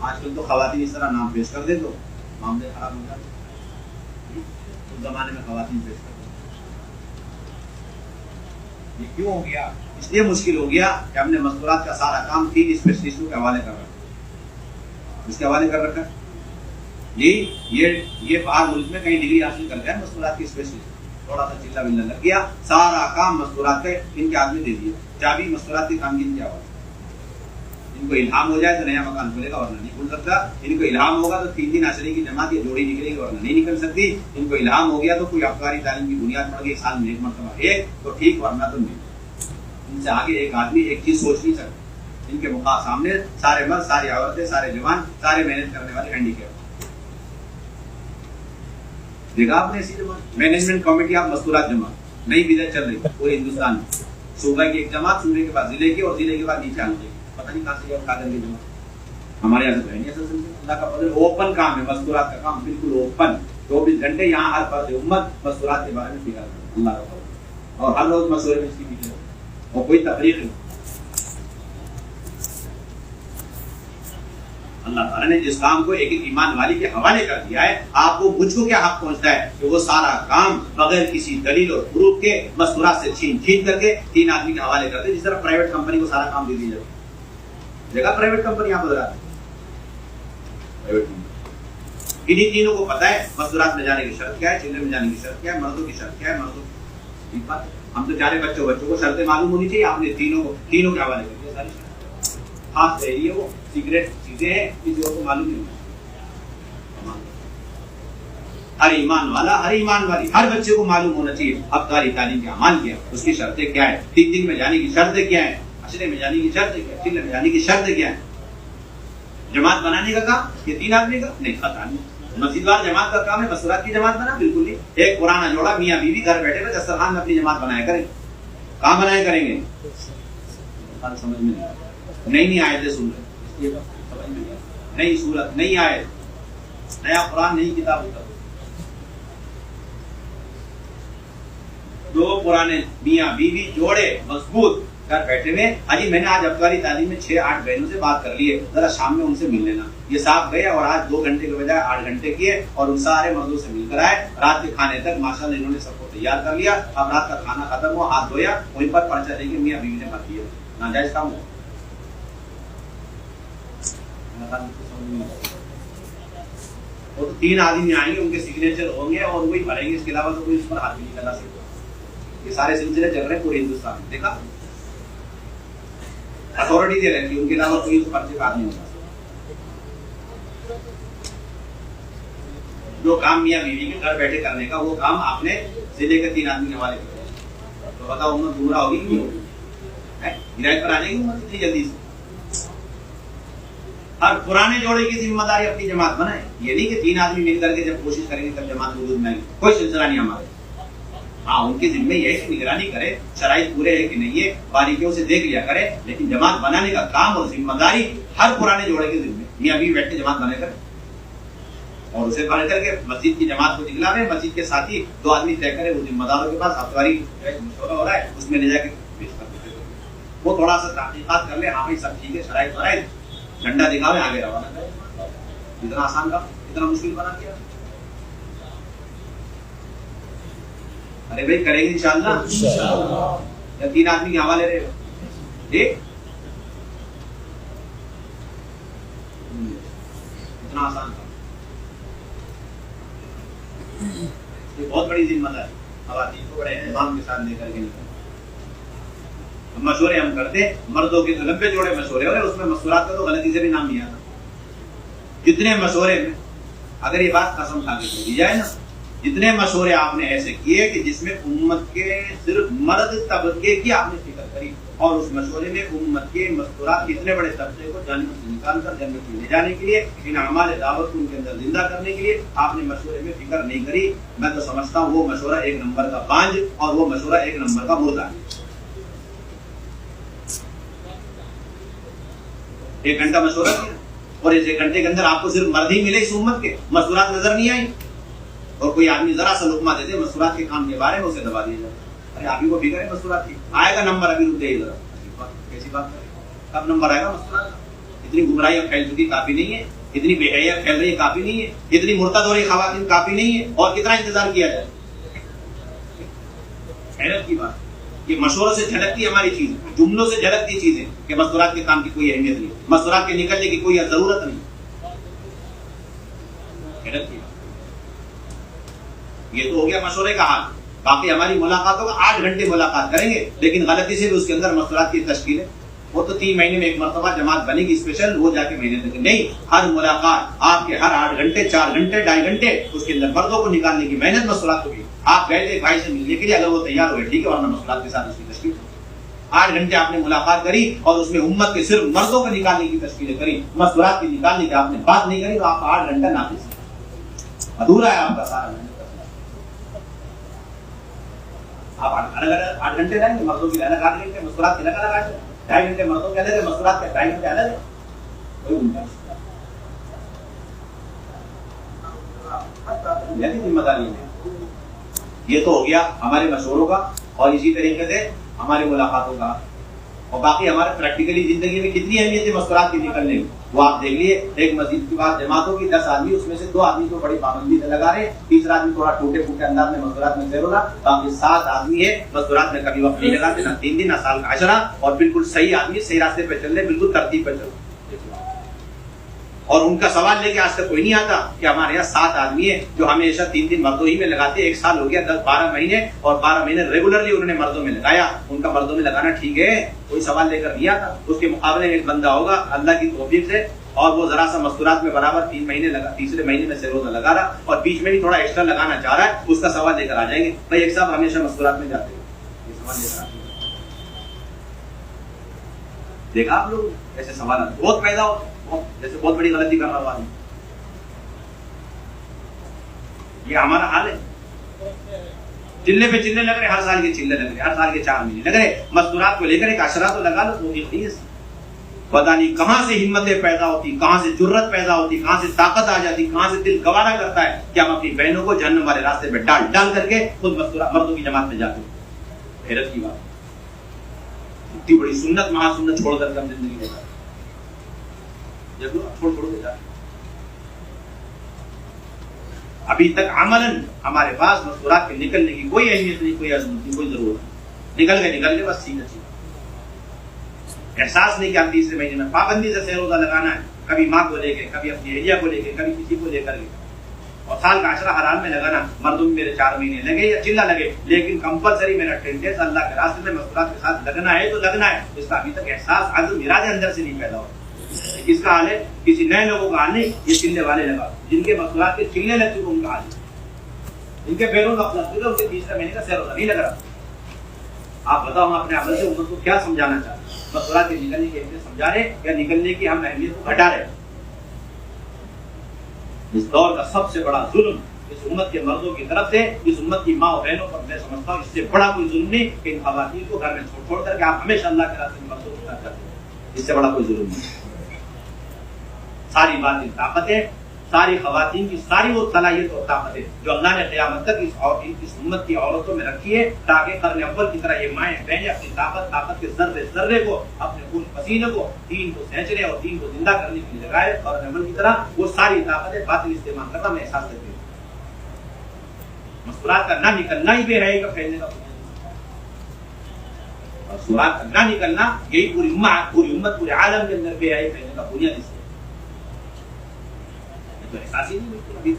آج کل تو خواتین اس طرح نام پیش کر دے تو معاملے خراب ہو جاتے، اس زمانے میں خواتین پیش کرتے۔ یہ کیوں ہو گیا؟ اس لیے مشکل ہو گیا کہ ہم نے مستورات کا سارا کام 3 اسپیشلسٹوں کے حوالے کر رکھا۔ اس کے حوالے کر رکھا جی، یہ باہر ملک میں کہیں ڈگری حاصل کر گیا مستورات کی اسپیشلسٹ، تھوڑا سا چلا بلّا لگ گیا، سارا کام مستورات کا ان کے ہاتھ میں دے دیا، چابی مستورات کے کام کی ان کے حوالے۔ ان کو الہام ہو جائے تو نیا مکان کھولے گا ورنہ نہیں کھول سکتا، ان کو الہام ہوگا تو 3 دن عشرے کی جماعت یا جوڑی نکلے گی ورنہ نہیں نکل سکتی، ان کو الہام ہو گیا تو کوئی افغانی تعلیم کی بنیاد پڑ گئی سال میں 1 مرتبہ ایک تو ٹھیک، ورنہ تو نہیں۔ ان سے آگے ایک آدمی ایک چیز سوچ نہیں سکتا، ان کے سامنے سارے مرد، ساری عورتیں، سارے جوان، سارے محنت کرنے والے ہینڈی کیپ۔ دیکھا آپ نے ایسی جماعت مینجمنٹ کمیٹی آف مستورات جماعت نئی بدعت چل رہی پورے ہندوستان میں، صوبہ کی ایک جماعت، صوبے کے بعد ضلع کی، اور ضلع کے بعد نیچے آنے کی، پتہ نہیں کہاں سے کیا کر کے جماعت۔ ہمارے یہاں سے بہنیں اصل اللہ کا فضل، اوپن کام ہے مستورات کا کام، بالکل اوپن، 24 گھنٹے یہاں ہر فرد امت مستورات کے بارے میں فکر کرتا اللہ کا فضل، اور ہر روز مشورے میں اس کی فکر اور کوئی تفریق نہیں۔ اللہ تعالیٰ نے جس کام کو ایک ایمان والی کے حوالے کر دیا ہے، آپ کو مجھ کو کیا حق پہنچتا ہے کہ وہ سارا کام بغیر کسی دلیل اور پروف کے مستورات سے چھین کر کے 3 آدمی کے حوالے کر دے، جس طرح پرائیویٹ کمپنی کو سارا کام دے دیا جائے۔ دیکھا پرائیویٹ کمپنی آپ بدلا انہیں تینوں کو پتا ہے مستورات میں جانے کی شرط کیا ہے, چلے میں جانے کی شرط کیا ہے, مردوں کی شرط کیا ہے, مردوں کی بات. ہم تو چارے بچوں کو شرطیں معلوم ہونی چاہیے. آپ نے تینوں کے حوالے کر دیا ساری شرط. خاص رہ رہی ہے وہ سیکریٹ چیزیں ہیں, کسی اور کو معلوم نہیں. ہر ایمان والا, ہر ایمان والی, ہر بچے کو معلوم ہونا چاہیے اب تاری تعلیم کا عمل کیا, اس کی شرطیں کیا ہے, 3 دن میں جانے کی شرطیں کیا ہے, عشرے میں جانے کی شرطیں کیا ہے, چلے میں جانے کی شرطیں کیا ہے. جماعت بنانے کا کام یہ 3 آدمی کا نہیں, خطا نہیں. مسجد وار جماعت کا کام ہے, مستورات کی جماعت بنا بالکل نہیں. ایک پرانا جوڑا میاں بیوی گھر بیٹھے ہوئے دسترخوان میں اپنی جماعت بنایا کریں. کہاں بنایا کریں گے؟ سمجھ میں نہیں آیتیں سن رہے, سمجھ میں نئی صورت, نئی آیت, نیا قرآن, نئی کتاب ہوتا. دو پرانے میاں بیوی جوڑے مضبوط گھر بیٹھے ہوئے. حاجی میں نے آج افطاری تعلیم میں 6-8 بہنوں سے بات کر لی ہے, ذرا شام میں ان سے مل لینا. یہ صاحب گئے اور آج 2 گھنٹے کے بجائے 8 گھنٹے کیے اور ان سارے مردوں سے مل کر آئے. رات کے کھانے تک ماشاءاللہ انہوں نے سب کو تیار کر لیا. اب رات کا کھانا ختم ہوا, ہاتھ دھویا, وہیں پر پرچہ دے کے میاں بیوی نے مت دیا. ناجائز کام ہو. وہ تو 3 آدمی آئیں گے, ان کے سگنیچر ہوں گے اور وہی بھریں گے, اس کے علاوہ تو کوئی اس پر ہاتھ نہیں کرنا سکتا. یہ سارے سلسلے چل رہے ہیں پورے ہندوستان میں, دیکھا اتھارٹی دے رہے ہیں, ان کے علاوہ کوئی اس پرچے کا آدمی نہیں ہوتا. جو کام میاں بیوی کے گھر بیٹھے کرنے کا, وہ کام آپ نے ضلع کے 3 آدمی کے حوالے کیا. تو بتاؤ امت گمراہ ہوگی کیوں؟ ہدایت پر آ جائے گی امت اتنی جلدی سے. ہر پرانے جوڑے کی ذمہ داری اپنی جماعت بنائے. یہ نہیں کہ 3 آدمی مل کر کے جب کوشش کریں گے تب جماعت وجود میں آئے گی, کوئی سلسلہ نہیں ہمارے. ہاں ان کے ذمہ یہ ہے کہ نگرانی کرے, شرائط پورے ہے کہ نہیں ہے, باریکیوں سے دیکھ لیا کرے, لیکن جماعت بنانے کا کام اور ذمہ داری ہر پرانے جوڑے کے ذمہ. میاں بیوی بیٹھ کے جماعت بنا کر اور اسے بڑھ کر کے مسجد کی جماعت کو دکھلاوے. مسجد کے ساتھ ہی 2 آدمی طے کرے, وہ ذمہ داروں کے پاس افطاری مشورہ ہو رہا ہے, اس میں لے جا کے پیش کر دیتے. وہ تھوڑا سا تحقیقات کر لے, ہاں بھائی سب ٹھیک ہے, شرائط ورائط, جھنڈا دکھاوے, آگے روانہ کرے. اتنا آسان کام, اتنا مشکل بنا دیا. ارے بھائی کریں گے انشاءاللہ. یا 3 آدمی کے حوالے رہے ٹھیک, اتنا آسان کام. یہ بہت بڑی ذمہ داری خواتین کو بڑے اہتمام کے ساتھ لے کر کے نکلنا. مشورے ہم کرتے, مردوں کے تو لمبے جوڑے مشورے ہو رہے, اس میں مستورات کا تو غلطی سے بھی نام نہیں آتا. جتنے مشورے میں, اگر یہ بات قسم کھا کے دی جائے نا, جتنے مشورے آپ نے ایسے کیے کہ جس میں امت کے صرف مرد طبقے کی آپ نے فکر کری, اور اس مشورے میں امت کے مستورات کے اتنے بڑے طبقے کو جنت سے نکال کر جنت میں لے جانے کے لیے, ان اعمال دعوت کو ان کے اندر زندہ کرنے کے لیے آپ نے مشورے میں فکر نہیں کری. میں تو سمجھتا ہوں وہ مشورہ 1 نمبر کا بانج اور وہ مشورہ 1 نمبر کا مردہ ہے. 1 گھنٹہ مشورہ کیا اور اس 1 گھنٹے کے اندر آپ کو صرف مرد ہی ملے اس امت کے, مستورات نظر نہیں آئی. اور کوئی آدمی ذرا سا لقمہ دے دے مستورات کے کام کے بارے میں, اسے دبا دیا جائے. ارے آپ ہی کو فکر ہے مستورات کی, آئے گا نمبر ابھی رک جائیے ذرا, کیسی بات کریں, کب نمبر آئے گا مستورات کا؟ اتنی گمراہیاں پھیل چکی کافی نہیں ہے, اتنی بے حیاں پھیل رہی کافی نہیں ہے, اتنی مرتد ہو رہی خواتین کافی نہیں ہے, اور کتنا انتظار کیا جائے. حیرت کی بات, یہ مشوروں سے جھلکتی ہماری چیز, جملوں سے جھلکتی چیزیں کہ مستورات کے کام کی کوئی اہمیت نہیں, مستورات کے نکلنے کی کوئی ضرورت نہیں. حیرت کی بات. یہ تو ہو گیا مشورے کا حال. باقی ہماری ملاقاتوں کا 8 گھنٹے ملاقات کریں گے, لیکن غلطی سے بھی اس کے اندر مستورات کی تشکیل ہے. وہ تو 3 مہینے میں 1 مرتبہ جماعت بنے گی اسپیشل, وہ جا کے مہینے تک نہیں. ہر ملاقات آپ کے ہر 8 گھنٹے 4 گھنٹے 2.5 گھنٹے اس کے اندر مردوں کو نکالنے کی محنت مستورات ہوگی. آپ گئے تھے بھائی سے ملنے کے لیے, اگر وہ تیار ہوئے ٹھیک ہے, ورنہ مستورات کے ساتھ اس کی تشکیل. 8 گھنٹے آپ نے ملاقات کری اور اس میں امت کے صرف مردوں کو نکالنے کی تشکیلیں کری, مستورات کی نکالنے کی آپ نے بات نہیں کری, تو آپ کا 8 گھنٹہ ناقص ہے, ادھورا ہے آپ کا سارا. آپ الگ 8 گھنٹے رہیں گے, مردوں کی الگ 8 گھنٹے, مستورات کے الگ 2.5 گھنٹے مردوں کے الگ ہے, مستورات کے 2.5 گھنٹے الگ ہے. ذمہ داری ہے. یہ تو ہو گیا ہمارے مشوروں کا, اور اسی طریقے سے ہماری ملاقاتوں کا. اور باقی ہمارے پریکٹیکلی زندگی میں کتنی اہمیت ہے مستورات کی نکلنے میں, وہ آپ دیکھ لیے. ایک مسجد کی بات جماعتوں کی 10 آدمی, اس میں سے 2 آدمی کو بڑی پابندی سے لگا رہے, تیسرا آدمی تھوڑا ٹوٹے پھوٹے انداز میں مستورات میں سیر ہو رہا, باقی 7 آدمی ہے مستورات میں کبھی وقت نہیں لگاتے, نہ 3 دن نہ سال کا عشرہ, اور بالکل صحیح آدمی صحیح راستے پہ چل رہے, بالکل ترتیب پہ چل رہے. اور ان کا سوال لے کے آج تک کوئی نہیں آتا کہ ہمارے یہاں 7 آدمی ہیں جو ہمیشہ 3 دن مردوں ہی میں لگاتے ہیں، 1 سال ہو گیا 10-12 مہینے، اور 12 مہینے ریگولرلی انہوں نے مردوں میں لگایا، ان کا مردوں میں لگانا ٹھیک ہے، کوئی سوال لے کر نہیں آتا۔ اس کے مقابلے میں ایک بندہ ہوگا اللہ کی توفیق سے، اور وہ ذرا سا مستورات میں برابر 3 مہینے لگا، تیسرے مہینے میں سے روزہ لگا رہا اور بیچ میں بھی تھوڑا ایکسٹرا لگانا چاہ رہا ہے، اس کا سوال لے کر آ جائیں گے، بھائی ایک صاحب ہمیشہ مستورات میں جاتے ہیں، یہ سوال لے کر آتے ہیں۔ دیکھا آپ لوگ ایسے سوالات بہت پیدا ہو، جیسے بہت بڑی غلطی کر رہا ہوا، یہ ہمارا حال ہے۔ چلے پہ چلے لگ رہے، ہر سال کے چلے لگ رہے، ہر سال کے 4 مہینے لگ رہے، مستورات کو لے کر ایک عشرہ تو لگا لو، پتہ نہیں کہاں سے ہمتیں پیدا ہوتی، کہاں سے جرت پیدا ہوتی، کہاں سے طاقت آ جاتی، کہاں سے دل گوارا کرتا ہے کہ ہم اپنی بہنوں کو جہنم والے راستے پہ ڈال کر کے خود مردوں کی جماعت میں جاتے ہیں۔ حیرت کی بات، اتنی بڑی سنت مہا سنت چھوڑ کر ہم زندگی میں جاتے ہیں، چھوڑ کے جاتے ہیں۔ ابھی تک عملاً ہمارے پاس مستورات کے نکلنے کی کوئی اہمیت نہیں، کوئی عظمت نہیں، کوئی ضرورت نہیں، نکل گئے بس سیدھا سیدھا۔ احساس نہیں کہ ہم تیسرے مہینے میں پابندی سے روزہ لگانا ہے، کبھی ماں کو لے کے، کبھی اپنی اہلیہ کو لے کے، کبھی کسی کو لے کر کے، اور سال کا 10 حرام میں لگانا۔ مردوں میں میرے 4 مہینے لگے یا چلا لگے، لیکن کمپلسری میرا 10 days اللہ کے راستے میں مستورات کے ساتھ لگنا ہے تو لگنا ہے۔ اس کا ابھی تک احساس عزم ارادے اندر سے نہیں پیدا ہوا۔ کس کا حال ہے؟ کسی نئے لوگوں کا حال نہیں، یہ چلے والے لگا جن کے مستورات کے چلنے لگ چکے ان کا حال ہے، ان کے پیروں کا ان کے تیسرے مہینے کا روزہ نہیں لگ رہا۔ آپ بتاؤ ہم اپنے عمل سے امت کو کیا سمجھانا چاہتے ہیں؟ مستورات کے نکلنے کی اہمیت سمجھا رہے یا نکلنے کی ہم اہمیت کو گھٹا رہے؟ اس دور کا سب سے بڑا ظلم اس امت کے مردوں کی طرف سے، اس امت کی ماں اور بہنوں پر میں سمجھتا ہوں اس سے بڑا کوئی ظلم نہیں کہ ان خواتین کو گھر میں چھوڑ کر کے آپ ہمیشہ اللہ کے راستے میں مردوں کو کرتے ہیں، اس سے بڑا کوئی ظلم نہیں۔ ساری باتیں طاقتیں، ساری خواتین کی ساری وہ صلاحیت اور طاقتیں جو اللہ نے قیامت تک اس امت کی عورتوں میں رکھی ہے، تاکہ قرن اول کی طرح یہ مائیں بہنیں اپنی طاقت کے ذرے ذرے کو، اپنے خون پسینے کو دین کو سینچنے اور دین کو زندہ کرنے کے لیے لگائے، قرن اول کی طرح وہ ساری طاقتیں باطل استعمال کرنا میں احساس کرتی ہوں۔ مستورات کا نہ نکلنا ہی بے حیائی کا پھیلنے کا، مستورات کا نہ نکلنا یہی پوری امت پورے عالم کے اندر بے حیائی پھیلنے کا بنیاد ہے۔ تو احساس ہی نہیں ملتی،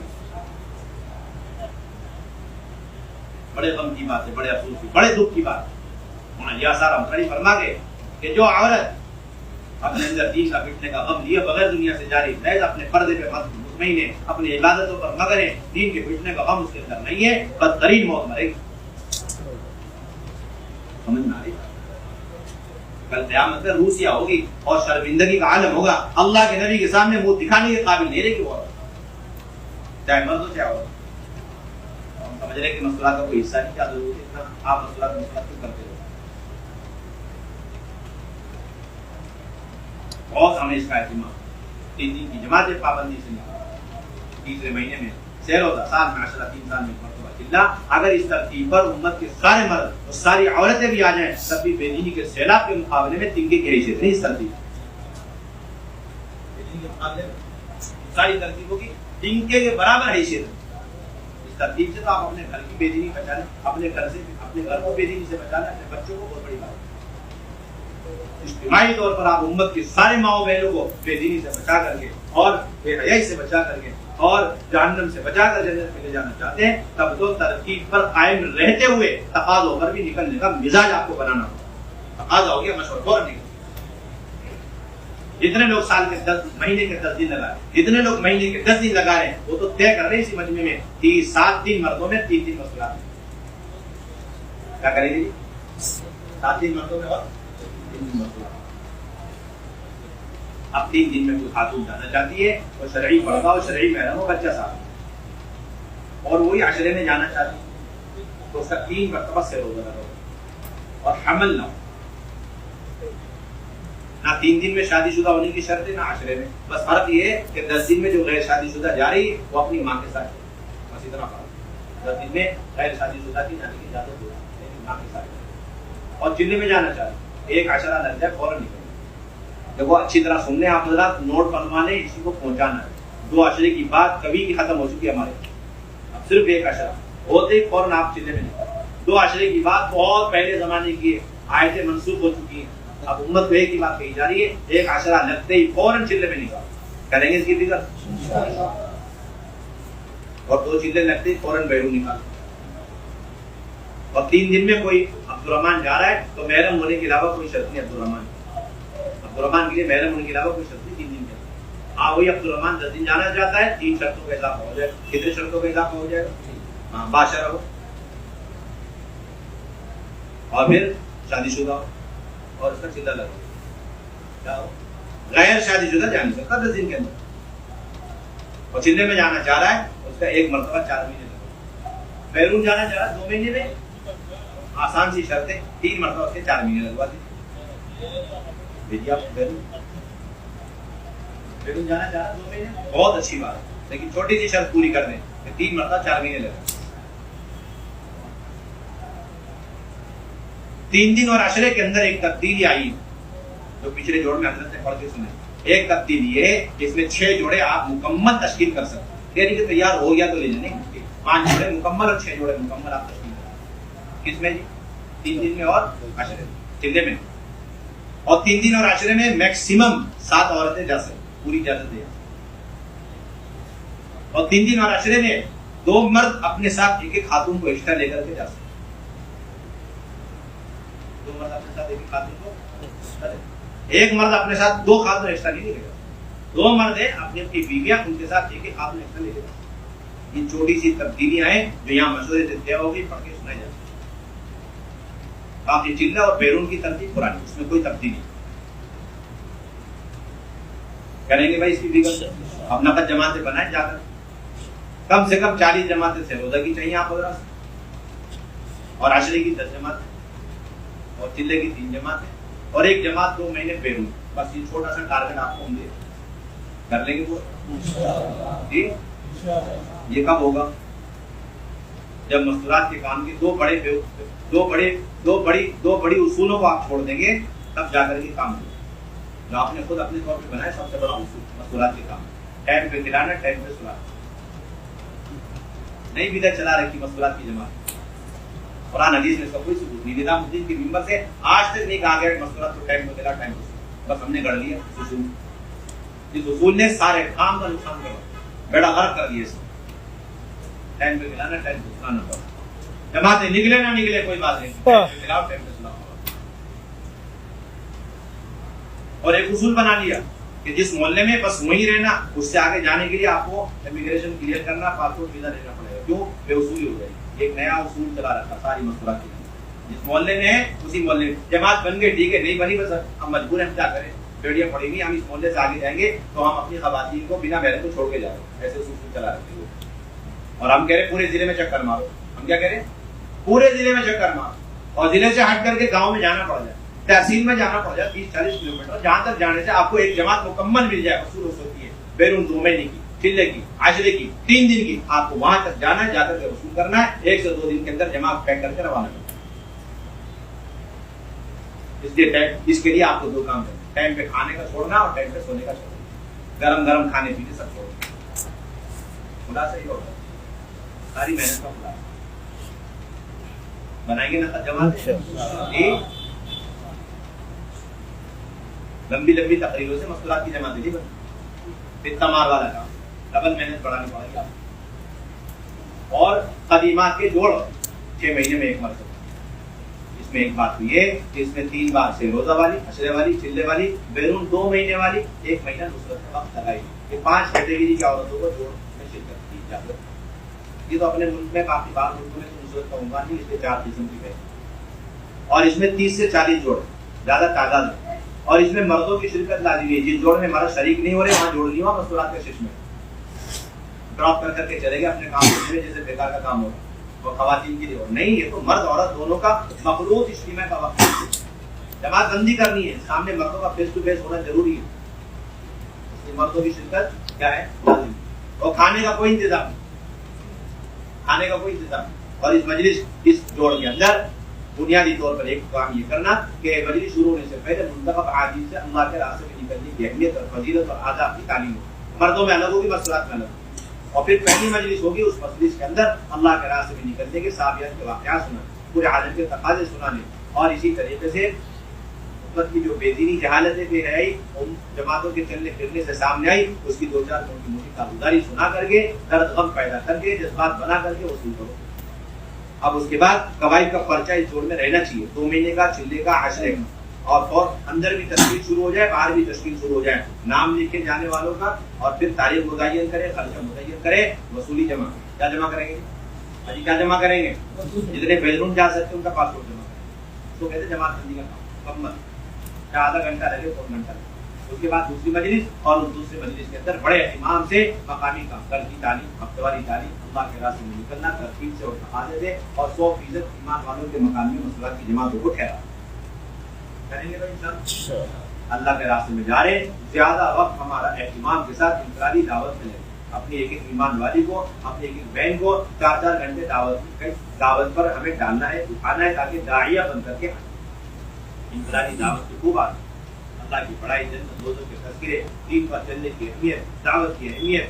بڑے غم کی بات ہے، بڑے افسوس کی، بڑے دکھ کی بات ہے۔ یہ آثار ہم فرما گئے کہ جو عورت اپنے اندر دین کا پھٹنے کا غم لیے بغیر دنیا سے جاری محض اپنے پردے پہ مطمئن ہے، اپنی عبادتوں پر مگر ہے، دین کے پھٹنے کا غم اس کے اندر نہیں ہے، بدترین موت مرے گی۔ سمجھ میں آ رہی؟ کل قیامت میں روسیا ہوگی اور شرمندگی کا عالم ہوگا، اللہ کے نبی کے سامنے منہ دکھانے کے قابل نہیں رہے گی وہ عورت، چاہے مرد ہو چاہے عورت۔ ہم سمجھ رہے کہ مستورات کا کوئی حصہ نہیں، کیا ضرورت ہے اتنا آپ مستورات کیوں کرتے ہو؟ بہت ہمیں اس کا اہتمام، 3 دن کی جماعت پابندی سے نہیں، تیسرے مہینے میں سیر ہوتا، سال میں 3 سال میں مرتبہ چلا۔ اگر اس ترتیب پر امت کے سارے مرد اور ساری عورتیں بھی آ جائیں تب بھی بے دینی کے سیلاب کے مقابلے میں تنکے کی حیثیت نہیں۔ اس ترتیب بے دینی کے مقابلے میں ساری ترتیبوں کی تنکے کے برابر حیثیت ہے۔ اس ترتیب سے تو آپ اپنے گھر کی بے دینی بچا لیں، اپنے گھر سے اپنے گھر کو بے دینی سے بچا لیں، اپنے بچوں کو، بہت بڑی بات ہے۔ اجتماعی طور پر آپ امت کی سارے ماؤں بہنوں کو بے دینی سے بچا کر کے اور بے حیائی سے بچا کر کے اور جہنم سے بچا کر جنت میں لے جانا چاہتے ہیں، تب تو ترتیب پر قائم رہتے ہوئے تقاضوں پر بھی نکلنے کا مزاج آپ کو بنانا ہوگا۔ تقاضا ہو گیا مشورہ فوراً نکل۔ جتنے لوگ سال کے 10 مہینے کے 10 دن لگا رہے، جتنے لوگ مہینے کے 10 دن لگا رہے ہیں، وہ تو طے کر رہے ہیں اسی مجمع میں 7 دن مردوں میں 3 دن مستورات میں۔ کیا کریں گے؟ 7 دن مردوں میں اور 3 دن مستورات۔ اب 3 دن میں کوئی خاتون جانا چاہتی ہے اور شرعی پردہ اور شرعی محرم ہو، بچہ ساتھ، اور وہی عشرے میں جانا چاہتی ہے تو اس کا 3 مرتبہ سے روزہ لگا اور حمل نہ ہو۔ نہ 3 دن میں شادی شدہ ہونے کی شرط ہے، نہ عشرے میں، بس فرق یہ ہے کہ 10 دن میں جو غیر شادی شدہ جا رہی ہے وہ اپنی ماں کے ساتھ ہے، بس اتنا فرق۔ 10 دن میں غیر شادی شدہ کی جانے کی اجازت ہوگی لیکن ماں کے ساتھ، اور چلے میں جانا چاہتے 1 عشرہ لگ جائے فوراً نکل۔ دیکھو اچھی طرح سن لیں آپ حضرات، نوٹ بنوا لیں، اسی کو پہنچانا ہے۔ 2 عشرے کی بات کبھی کی ختم ہو چکی ہے ہمارے، اب صرف 1 عشرہ ہوتے ہی فوراً آپ چلے میں نکل۔ 2 عشرے کی بات بہت پہلے زمانے کی ہے، آیتیں منسوخ ہو چکی ہیں، اب امت کو ایک ہی بات کہی جا رہی ہے، 1 عشرہ لگتے ہی فوراً چلے میں نکال۔ کریں گے اس کی فکر. اور 2 چلے لگتے فوراً بیرون نکال. اور 3 دن میں کوئی عبدالرحمان جا رہا ہے تو محرم ہونے کے علاوہ کوئی شرط نہیں. عبدالرحمان کے لیے محرم ہونے کے علاوہ کوئی شرط نہیں 3 دن کے. ہاں وہی عبدالرحمان 10 دن جانا چاہتا ہے 3 شرطوں کا اضافہ ہو جائے. کتنے شرطوں کا اضافہ ہو جائے گا؟ ہاں بادشاہ رہو اور پھر شادی شدہ ہو اور اس کا چلہ لگو. کیا ہو؟ غیر شادی شدہ جا نہیں سکتا 10 دن کے اندر. اور چلے میں جانا چاہ رہا ہے اس کا 1 مرتبہ 4 مہینے لگو. بیرون جانا چاہ رہا ہے 2 مہینے میں آسان سی شرط ہے 3 مرتبہ اس کے 4 مہینے لگوا دیجیے. آپ بیرون جانا چاہ رہا 2 مہینے بہت اچھی بات ہے لیکن چھوٹی سی شرط پوری کر دیں کہ 3 مرتبہ 4 مہینے لگے. 3 دن اور عشرے کے اندر ایک تبدیلی آئی جو پچھلے جوڑ میں حضرت نے پڑھ کے سنا. ایک تبدیلی یہ جس میں 6 جوڑے آپ مکمل تشکیل کر سکتے ہیں. کہ تیار ہو گیا تو لے جانے 5 جوڑے مکمل اور 6 جوڑے مکمل آپ تشکیل کریں. کس میں جی؟ 3 دن میں اور عشرے چلے میں. اور 3 دن اور عشرے میں میکسیمم 7 عورتیں جا سکتی پوری اجازت ہے. اور 3 دن اور عشرے میں 2 مرد اپنے ساتھ ایک خاتون کو ایکسٹرا لے کر کے جا سکتے. 2 مرد اپنے ساتھ ایک خاتون کو ایک مرد اپنے ساتھ 2 خاتون ایکسٹرا نہیں لے گا. 2 مرد ہیں اپنی اپنی بیویاں ان کے ساتھ ایک خاتون ایکسٹرا لے گا. یہ چھوٹی سی تبدیلیاں ہیں جو یہاں مشورے سے طے ہوگی پڑھ کے سنائی جاتی. باقی چلہ اور بیرون کی ترتیب پرانی اس میں کوئی تبدیلی نہیں. کریں گے بھائی اس کی فکر. اب نقد جماعتیں بنائیں جا کر کم سے کم 40 جماعتیں سے روزہ کی چاہیے آپ حضرات اور عشرے کی 10 جماعتیں اور چلے کی 3 جماعتیں اور 1 جماعت 2 مہینے بیرون. بس یہ چھوٹا سا ٹارگٹ آپ کو ہم دے کر لیں گے وہ جی. یہ کب ہوگا؟ جب مستورات کے کام کے 2 بڑی اصولوں کو آپ چھوڑ دیں گے تب جا کر کے کام ہوگا. جو آپ نے خود اپنے طور پہ بنایا سب سے بڑا اصول مستورات کے کام ٹائم پہ کھلانا ٹائم پہ سلانا. نئی بدعت چلا رکھی مستورات کی جماعت. قرآن حدیث میں اس کا کوئی ثبوت نہیں. نظام الدین کی ممبر سے آج تک نہیں کہا گیا کہ مستورات کو ٹائم پہ کھلا ٹائم پہ سلانا. بس ہم نے گڑھ لیا اصول. اس اصول نے سارے کام کا نقصان کرا بیڑا غرق کر دیا. ٹائم پہ کھلانا ٹائم پہ سلانا پڑا. جماعتیں نکلے نہ نکلے کوئی بات نہیں ٹائم پہ کھلاؤ ٹائم پہ سلاؤ. اور ایک اصول بنا لیا کہ جس محلے میں بس وہیں رہنا اس سے آگے جانے کے لیے آپ کو امیگریشن کلیئر کرنا پاسپورٹ ویزا لینا پڑے گا. کیوں؟ بے اصولی ہو گئی. ایک نیا اصول چلا رکھا ساری مستورات کے لیے. جس محلے میں ہے اسی محلے میں جماعت بن گئی ٹھیک ہے نہیں بنی بس ہم مجبور ہیں. ہم کیا کریں؟ بیڑیاں پڑیں گی. ہم اس محلے سے آگے جائیں گے تو ہم اپنی خواتین کو بنا بہرے کو چھوڑ کے جائیں گے. ایسے اصول چلا رکھتے ہیں. اور ہم کہہ رہے پورے ضلع میں چکر مارو. ہم کیا کہہ رہے ہیں؟ پورے ضلع میں چکر مارو اور ضلع سے ہٹ کر کے گاؤں میں جانا پڑ جائے تحصیل میں جانا پڑ جائے 30-40 کلومیٹر. جہاں تک جانے سے آپ کو ایک جماعت مکمل مل جائے. اصول ہوتی ہے بیرون 2 مہینے کی چلے کی عشرے کی 3 دن کی. آپ کو وہاں تک جانا ہے جا کر کے وصول کرنا ہے. 1 سے 2 دن کے اندر جماعت پیک کر کے روانہ کرنا ہے. اس کے لیے آپ کو 2 کام کرنا. ٹائم پہ کھانے کا چھوڑنا اور ٹائم پہ سونے کا چھوڑنا. گرم گرم کھانے پینے سب چھوڑنا. خلاصہ یہ ہوگا ساری محنت کا خلاصہ. بنائیں گے نا جماعت. لمبی لمبی تقریروں سے مستورات کی جماعتیں نہیں بنتی. اتنا مار والا کام ڈبل محنت بڑھانے پڑے گا. اور قدیمات کے جوڑ 6 مہینے میں 1 مرتبہ. اس میں ایک بات ہوئی ہے کہ اس میں 3 بار سے روزہ والی عشرے والی چلے والی بیرون 2 مہینے والی 1 مہینہ نصرت کا وقت لگائی. یہ 5 کیٹیگری کی عورتوں کو جوڑ میں شرکت کی جاتی. یہ تو اپنے ملک میں کافی بار ملکوں میں نصرت کا عنوان نہیں. اس میں 4 قسم کی ہے اور اس میں 30 سے 40 جوڑ زیادہ تعداد ہے. اور اس میں مردوں کی شرکت لازمی ہے. جس جوڑ میں مرد شریک نہیں ہو رہے وہاں جوڑ نہیں ہوا مستورات کے شش میں ڈراپ کر کے چلے گئے اپنے کام میں جیسے بیکار کا کام ہوگا. وہ خواتین کے لیے ہو نہیں. یہ تو مرد عورت دونوں کا مخلوط اجتماع کا وقت. جماعت بندی کرنی ہے سامنے مردوں کا فیس ٹو فیس ہونا ضروری ہے. اس لیے مردوں کی شرکت کیا ہے لازمی. اور کھانے کا کوئی انتظام اور اس مجلس اس جوڑ کے اندر بنیادی طور پر ایک کام یہ کرنا کہ مجلس شروع ہونے سے پہلے منتخب احادیث سے اللہ کے راستے میں نکلنے کی اہمیت اور فضیلت اور آداب کی تعلیم ہو. مردوں میں الگ ہوگی مستورات میں الگ ہوگی. اور پھر پہلی مجلس ہوگی اس مجلس کے اندر اللہ کے راستے میں نکلنے کے صحابیات کے واقعات سنانے پورے عالم کے تقاضے سنانے. اور اسی طریقے سے امت کی جو بےدینی جہالتیں بھی ہے ان جماعتوں کے چلنے پھرنے سے سامنے آئی، اس کی دو چار موٹی موٹی کارگزاری سنا کر کے، درد غم پیدا کر کے، جذبات بنا کر کے وصول کرو۔ اب اس کے بعد قواعد کا پرچہ اس جوڑ میں رہنا چاہیے، 2 مہینے کا، چلے کا، عشرے کا، اور اندر بھی تشکیل شروع ہو جائے، باہر بھی تشکیل شروع ہو جائے، نام لکھے جانے والوں کا، اور پھر تاریخ متعین کرے، خرچہ متعین کرے، وصولی جمع۔ کیا جمع کریں گے؟ جی کیا جمع کریں گے؟ جتنے بیڈروم جا سکتے ان کا پاسپورٹ جمع کریں، تو کہتے ہیں جماعت بندی کا کام مکمل، چاہے آدھا گھنٹہ لگے، 1 گھنٹہ لگے۔ اس کے بعد دوسری مجلس، اور اس دوسری مجلس کے اندر بڑے اہتمام سے مقامی کام، کل کی تعلیم، ہفتہ واری تعلیم، اللہ کے راستے میں نکلنا، ترتیب سے اور تقاضے سے، اور 100% ایمان والوں کے مقام میں مسئلات کی جماعتوں کو ٹھہرا کریں گے بھائی سب اللہ کے راستے میں جا رہے۔ زیادہ وقت ہمارا اہتمام کے ساتھ انفرادی دعوت میں لگے، اپنی ایک ایک ایمان والی کو، اپنی ایک ایک بہن کو 4 گھنٹے دعوت پر ہمیں ڈالنا ہے، اٹھانا ہے، تاکہ داعیہ بن کر کے انفرادی دعوت کی خوب آتی، اللہ کی بڑائی، جنت، دوزخ کے تذکرے، دین پر چلنے کی اہمیت، دعوت کی اہمیت۔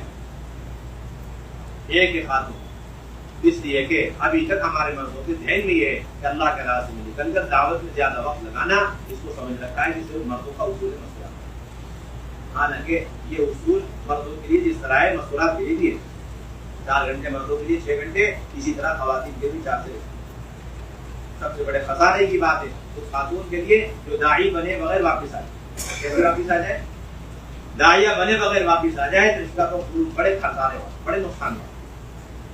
ایک خاتون، اس لیے کہ ابھی تک ہمارے مردوں کے ذہن میں یہ ہے کہ اللہ کے راستے میں نکل کر دعوت میں زیادہ وقت لگانا، اس کو سمجھ رکھا ہے کہ صرف مردوں کا اصول مسئلہ، حالانکہ یہ اصول مردوں کے لیے جس طرح ہے مسئلات کے لیے بھی ہے، 4 گھنٹے مردوں کے لیے، 6 گھنٹے، اسی طرح خواتین کے بھی 4 سے۔ سب سے بڑے خسارے کی بات ہے اس خاتون کے لیے جو داعی بنے بغیر واپس آ جائے، کیسے واپس آ جائے؟ داعیہ بنے بغیر واپس آ جائے تو اس کا تو بڑے خسارے، بڑے نقصان ہے۔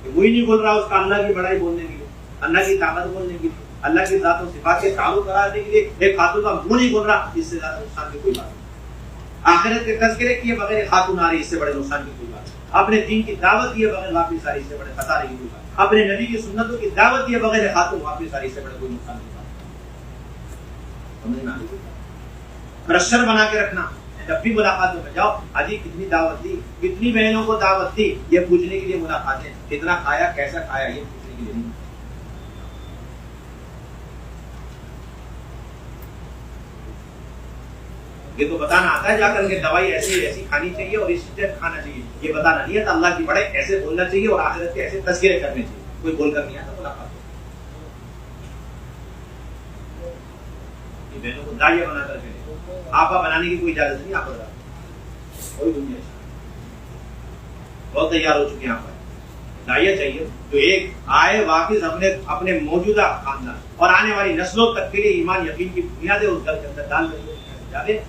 وہی نہیں بول رہا اس کا اللہ کی بڑائی بولنے کے لیے، اللہ کی طاقت بولنے کے لیے، اللہ کی ذات و صفات کے تعارف کرانے کے لیے ایک خاتون کا منہ نہیں بول رہا، اس سے زیادہ نقصان کی کوئی بات نہیں۔ آخرت کے تذکرے کیے بغیر خاتون آ رہی، اس سے بڑے نقصان کی کوئی بات نہیں۔ اپنے دین کی دعوت دیے بغیر واپس آ رہی، اس سے بڑے خسارے کی کوئی بات نہیں۔ اپنے نبی کی سنتوں کی دعوت دیے بغیر خاتون واپس آ رہی، اس سے بڑے کوئی نقصان کی بات نہیں۔ سمجھ میں آ رہی ہے؟ پریشر بنا کے رکھنا، جب بھی ملاقاتوں میں جاؤ، حاجی کتنی دعوت دی، کتنی بہنوں کو دعوت دی، یہ پوچھنے کے لیے ملاقاتیں، کتنا کھایا، کیسا کھایا، یہ پوچھنے کے لیے نہیں۔ یہ تو بتانا آتا ہے جا کر کہ دوائی ایسی ایسی کھانی چاہیے اور اس ٹائم کھانا چاہیے، یہ بتانا نہیں ہے تو اللہ کی بڑے ایسے بولنا چاہیے اور آخرت کے ایسے تذکرے کرنے چاہیے، کوئی بول کر نہیں آتا ملاقات۔ بہنوں کو داعیہ بنا کر کے آپا بنانے کی کوئی اجازت نہیں، آپ کوئی دنیا بہت تیار ہو چکے ہیں، آپ داعیہ چاہیے جو ایک آئے واپس اپنے موجودہ خاندان اور آنے والی نسلوں تک کے لیے ایمان یقین کی بنیادیں اس گھر کے اندر ڈال کر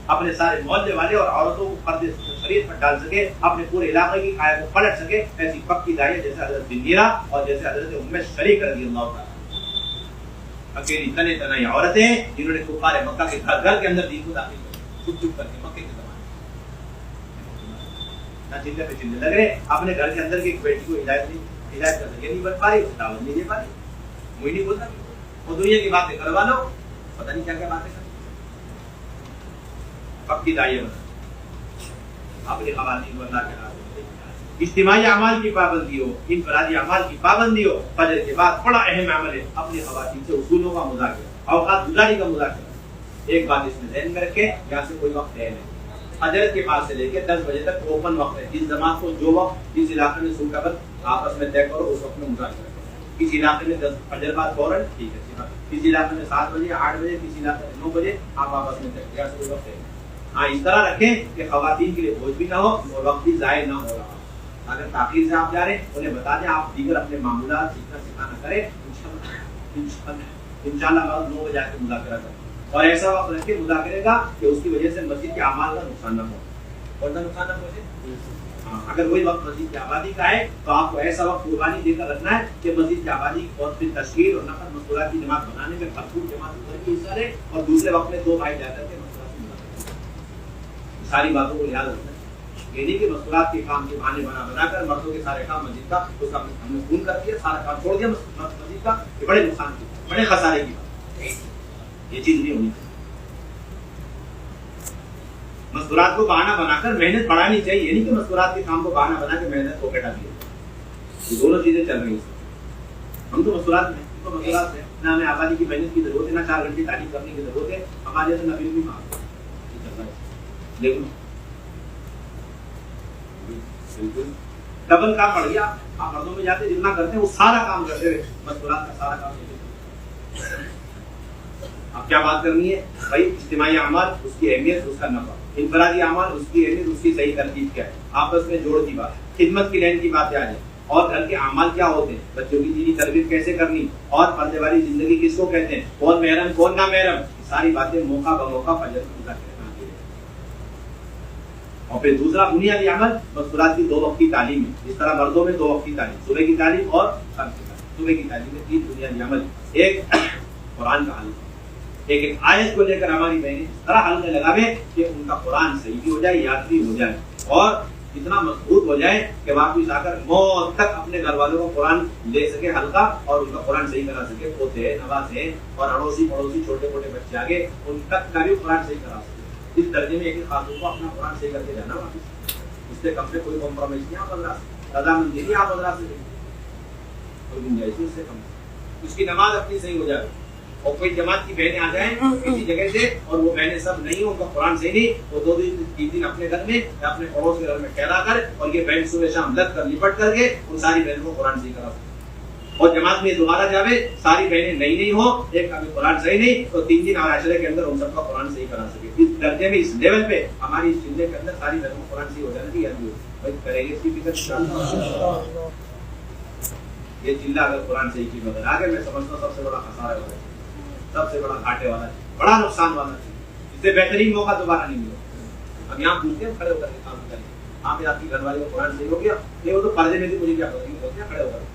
اپنے سارے محلے والے اور عورتوں کو فرد شریعت پر ڈال سکے، اپنے پورے علاقے کی کایا کو پلٹ سکے، ایسی پکی داعیہ جیسے حضرت بن میرا اور جیسے حضرت ام شریک رضی اللہ تعالیٰ، اکیلی تنے تنہائی عورتیں جنہوں نے کفار مکہ کے گھر کے اندر دین کو داخل کیا، چھپ چھپ کر کے مکے کے زمانے نہ چلے پہ چلنے لگ رہے، اپنے گھر کے اندر کی ایک بیٹی کو ہدایت کر سکے نہیں بن پا رہی، دعوت نہیں دے پا رہی، وہی نہیں بولتا، وہ دنیا کی باتیں کروا لو، پتہ نہیں کیا کیا باتیں کر پکی داعیہ بنا اپنی خواتین کو اللہ کے راستے میں۔ اجتماعی اعمال کی پابندی ہو، انفرادی اعمال کی پابندی ہو، فجر کے بعد بڑا اہم عمل ہے اپنی خواتین سے اصولوں کا مذاکرہ، اوقات گزاری کا مذاکرہ۔ ایک بات اس میں ذہن میں رکھے، یہاں سے کوئی وقت ہے نہیں، فجر کے بعد سے لے کے 10 بجے تک اوپن وقت ہے، جس جماعت کو جو وقت جس علاقے میں سن قبل آپس میں طے کرو اس وقت میں مذاکرہ کرو۔ کسی علاقے میں 10 فجر بعد فوراً ٹھیک ہے، کسی علاقے میں 7 بجے 8 بجے، کسی علاقے میں 9 بجے، آپ آپس میں طے کرو، یہاں سے کوئی وقت ہے۔ ہاں اس طرح رکھیں کہ خواتین کے لیے بوجھ بھی نہ ہو اور وقت بھی ضائع نہ ہو رہا۔ اگر تاخیر سے آپ جا رہے ہیں انہیں بتا دیں آپ دیگر اپنے معمولات سیکھنا سکھانا کریں، انشاءاللہ 9 بجے آ کے مذاکرہ کریں، اور ایسا وقت رکھے مذاکرے کا کہ اس کی وجہ سے مسجد کے اعمال کا نقصان نہ ہو، اور نہ نقصان نہ پہنچے۔ اگر وہی وقت مسجد کی آبادی کا ہے تو آپ کو ایسا وقت قربانی دے کر رکھنا ہے کہ مسجد کی آبادی اور پھر تشکیل اور نقل مشغولات کی جماعت بنانے میں بھرپور جماعت کی حصہ لے، اور دوسرے وقت میں 2 بھائی جا کر کے ساری باتوں کو یاد رکھنا ہے۔ یہ نہیں کہ مشغولات کے کام کے بہانے بنا کر مردوں کے سارے کام مسجد کا اس کا ہم نے خون کر دیا، سارا کام چھوڑ دیا مسجد کا، یہ بڑے نقصان کی بڑے خسارے کی بات، یہ چیز نہیں ہونی چاہیے۔ مشغولات کو بہانہ بنا کر محنت بڑھانی چاہیے، یہ نہیں کہ مشغولات کے کام کو بہانہ بنا کے محنت کو گھٹا دیا، یہ دونوں چیزیں چل رہی ہیں۔ ہم تو مشغولات میں مشغولات ہے، نہ ہمیں آبادی کی محنت کی ضرورت ہے، نہ 4 گھنٹے تعلیم کرنے کی ضرورت ہے، ہمارے سے نبی بھی مانگ دیکھ لو بالکل ڈبل کام پڑ گیا۔ آپ مردوں میں جاتے جتنا کرتے ہیں وہ سارا کام کرتے ہوئے مشغولات کا سارا کام اب کیا بات کرنی ہے بھائی؟ اجتماعی اعمال، اس کی اہمیت، اس کا نفع. انفرادی اعمال، اس کی اہمیت، اس کی صحیح ترتیب کیا ہے، آپس میں جوڑ کی بات، خدمت کی لین کی باتیں آ جائیں. اور گھر کے اعمال کیا ہوتے ہیں، بچوں کی دینی تربیت کیسے کرنی، اور پردے والی زندگی کس کو کہتے ہیں، کون محرم کون نہ محرم، ساری باتیں موقع بموقع فجر کو ذکر کرنا ہے. اور پھر دوسرا بنیادی عمل مسکرات کی 2 وقت کی تعلیم ہے. اس طرح مردوں میں 2 وقت کی تعلیم، صبح کی تعلیم اور شام کی تعلیم. صبح کی تعلیم میں 3 بنیادی عمل. ایک قرآن کا حلقہ، ایک آیت کو لے کر ہماری بہنیں اس طرح حلقے لگاوے کہ ان کا قرآن صحیح بھی ہو جائے، یاد بھی ہو جائے، اور اتنا مضبوط ہو جائے کہ واپس آ کر موت تک اپنے گھر والوں کو قرآن لے سکے حلقہ، اور ان کا قرآن صحیح کرا سکے. پوتے نوازے اور اڑوسی پڑوسی چھوٹے موٹے بچے آگے ان تک کا بھی قرآن صحیح کرا سکے. اس درجے میں ایک خاتون کو اپنا قرآن صحیح کر کے جانا واپس. اس سے کم سے کوئی کمپرومائز نہیں آپ حضرات، رضامندی نہیں آپ حضرات سے کوئی گنجائش اس سے کم. اس کی نماز اپنی صحیح ہو جائے. اور کوئی جماعت کی بہنیں آ جائیں کسی جگہ سے اور وہ بہنیں سب نہیں ہوں، ان کا قرآن صحیح نہیں، وہ 2 دن 3 دن اپنے گھر میں یا اپنے پڑوس کے گھر میں ٹھہرا کر، اور یہ بہن صبح شام لگ کر لپٹ کر کے ان ساری بہنوں کو قرآن صحیح کرا. اور جماعت میں دوبارہ جاوے ساری بہنیں نہیں ہو، ایک ابھی قرآن صحیح نہیں، تو 3 دن اور عشرے کے اندر ان سب کا قرآن صحیح کرا سکے. اس درجے میں، اس لیول پہ ہماری اس چلے کے اندر ساری بہنوں کو قرآن صحیح ہو جانا چاہیے. کریں گے اس کی فکر. یہ چلہ اگر قرآن صحیح کی بغیر آگے میں سمجھتا ہوں سب سے بڑا خسارہ والا ہے، سب سے بڑا گھاٹے والا ہے، بڑا نقصان والا ہے. اس سے بہترین موقع دوبارہ نہیں ملے. اب یہاں پوچھتے ہیں کھڑے ہو کر کے کام کریں. آپ آپ کی گھر والے کو قرآن صحیح ہو گیا، یہ وہ تو پردے میں بھی مجھے کیا کریں، کھڑے ہو کر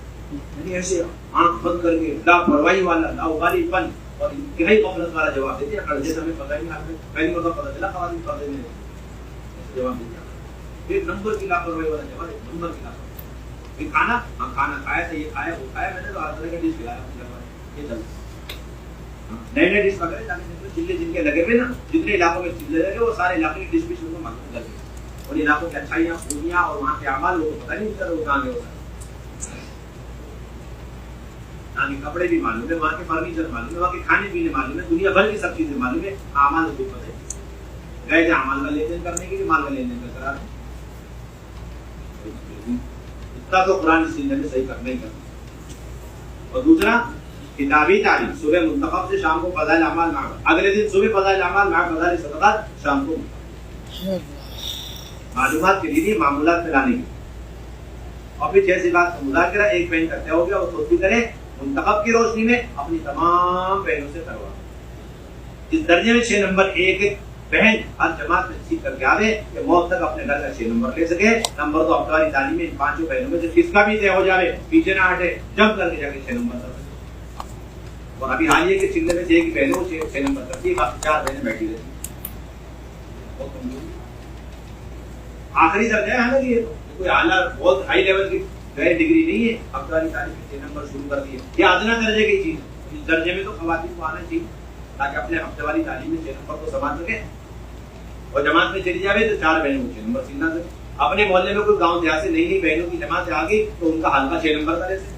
یعنی ایسے آنکھ بند کر کے لاپرواہی والا، لاؤبالی پن اور انتہائی غفلت والا جواب دیتے ہیں. جیسے ہمیں پتہ ہی نہیں، پہلی مرتبہ پتہ چلا خواتین پردے میں جواب دیتے ہیں. ایک نمبر کی لاپرواہی والا جواب، ایک نمبر کی لاپرواہی. کھانا ہم کھانا کھایا تھا، یہ کھایا وہ کھایا، میں نے تو ہر طرح کا ڈش کھلایا. یہ چلتا نئے نئے ڈش پکڑے تاکہ چلے جن کے لگے ہوئے نا، جتنے علاقوں میں چلے لگے وہ سارے علاقے کی ڈش بھی شروع معلوم کر کے، اور علاقوں کی اچھائیاں خوبیاں اور وہاں کے اعمال لوگوں کو پتہ نہیں چلتا وہ کہاں گئے ہوتا ہے. وہاں کے کپڑے بھی معلوم ہے، وہاں کے فرنیچر معلوم ہے، وہاں کے کھانے پینے معلوم ہے، دنیا بھر کی سب چیزیں معلوم ہے. اعمال کو پتہ ہے، گئے تھے اعمال کا لین دین کرنے کے لیے، مال کا لین دین کا قرار اتنا تو قرآن اس زندگی میں صحیح کرنا ہی کرنا. اور دوسرا کتابی تعلیم، صبح منتخب سے شام کو فضائل اعمال میں، اگلے دن صبح فضائل اعمال میں، فضائل صدقات شام کو معلومات کے لیے معمولات میں لانے کی. اور پھر جیسی بات کا مذاکرہ ایک بہن کرتے ہو گیا، وہ خود بھی کرے منتخب کی روشنی میں اپنی تمام بہنوں سے کروا. اس درجے میں 6 نمبر ایک بہن ہر جماعت میں سیکھ کر کے آوے کہ موت تک اپنے گھر کا 6 نمبر لے سکے. نمبر 2 ابتدائی تعلیم میں 5 بہنوں میں سے کس کا بھی طے ہو جائے، پیچھے نہ ہٹے، جم کر کے جا کے 6 نمبر کر. اور ابھی حالیہ کے چلے میں سے ایک بہن ہو 6 نمبر کرتی ہے، باقی 4 بہنیں بیٹھی رہتی. آخری درجہ ہے حالانکہ یہ کوئی اعلیٰ بہت ہائی لیول کی غیر ڈگری نہیں ہے. ابتدائی تعلیم میں 6 نمبر شروع کر دیے، یہ ادنا درجے کی چیز. اس درجے میں تو خواتین کو آنا چاہیے تاکہ اپنے ہفتے والی تعلیم میں 6 نمبر کو سنبھال سکے. اور جماعت میں چلی جائے تو 4 بہنوں کو 6 نمبر سیکھنا سکے. اپنے محلے میں کوئی گاؤں دیہات سے نئی نئی بہنوں کی جماعت آ گئی تو ان کا حلقہ 6 نمبر کرے سے.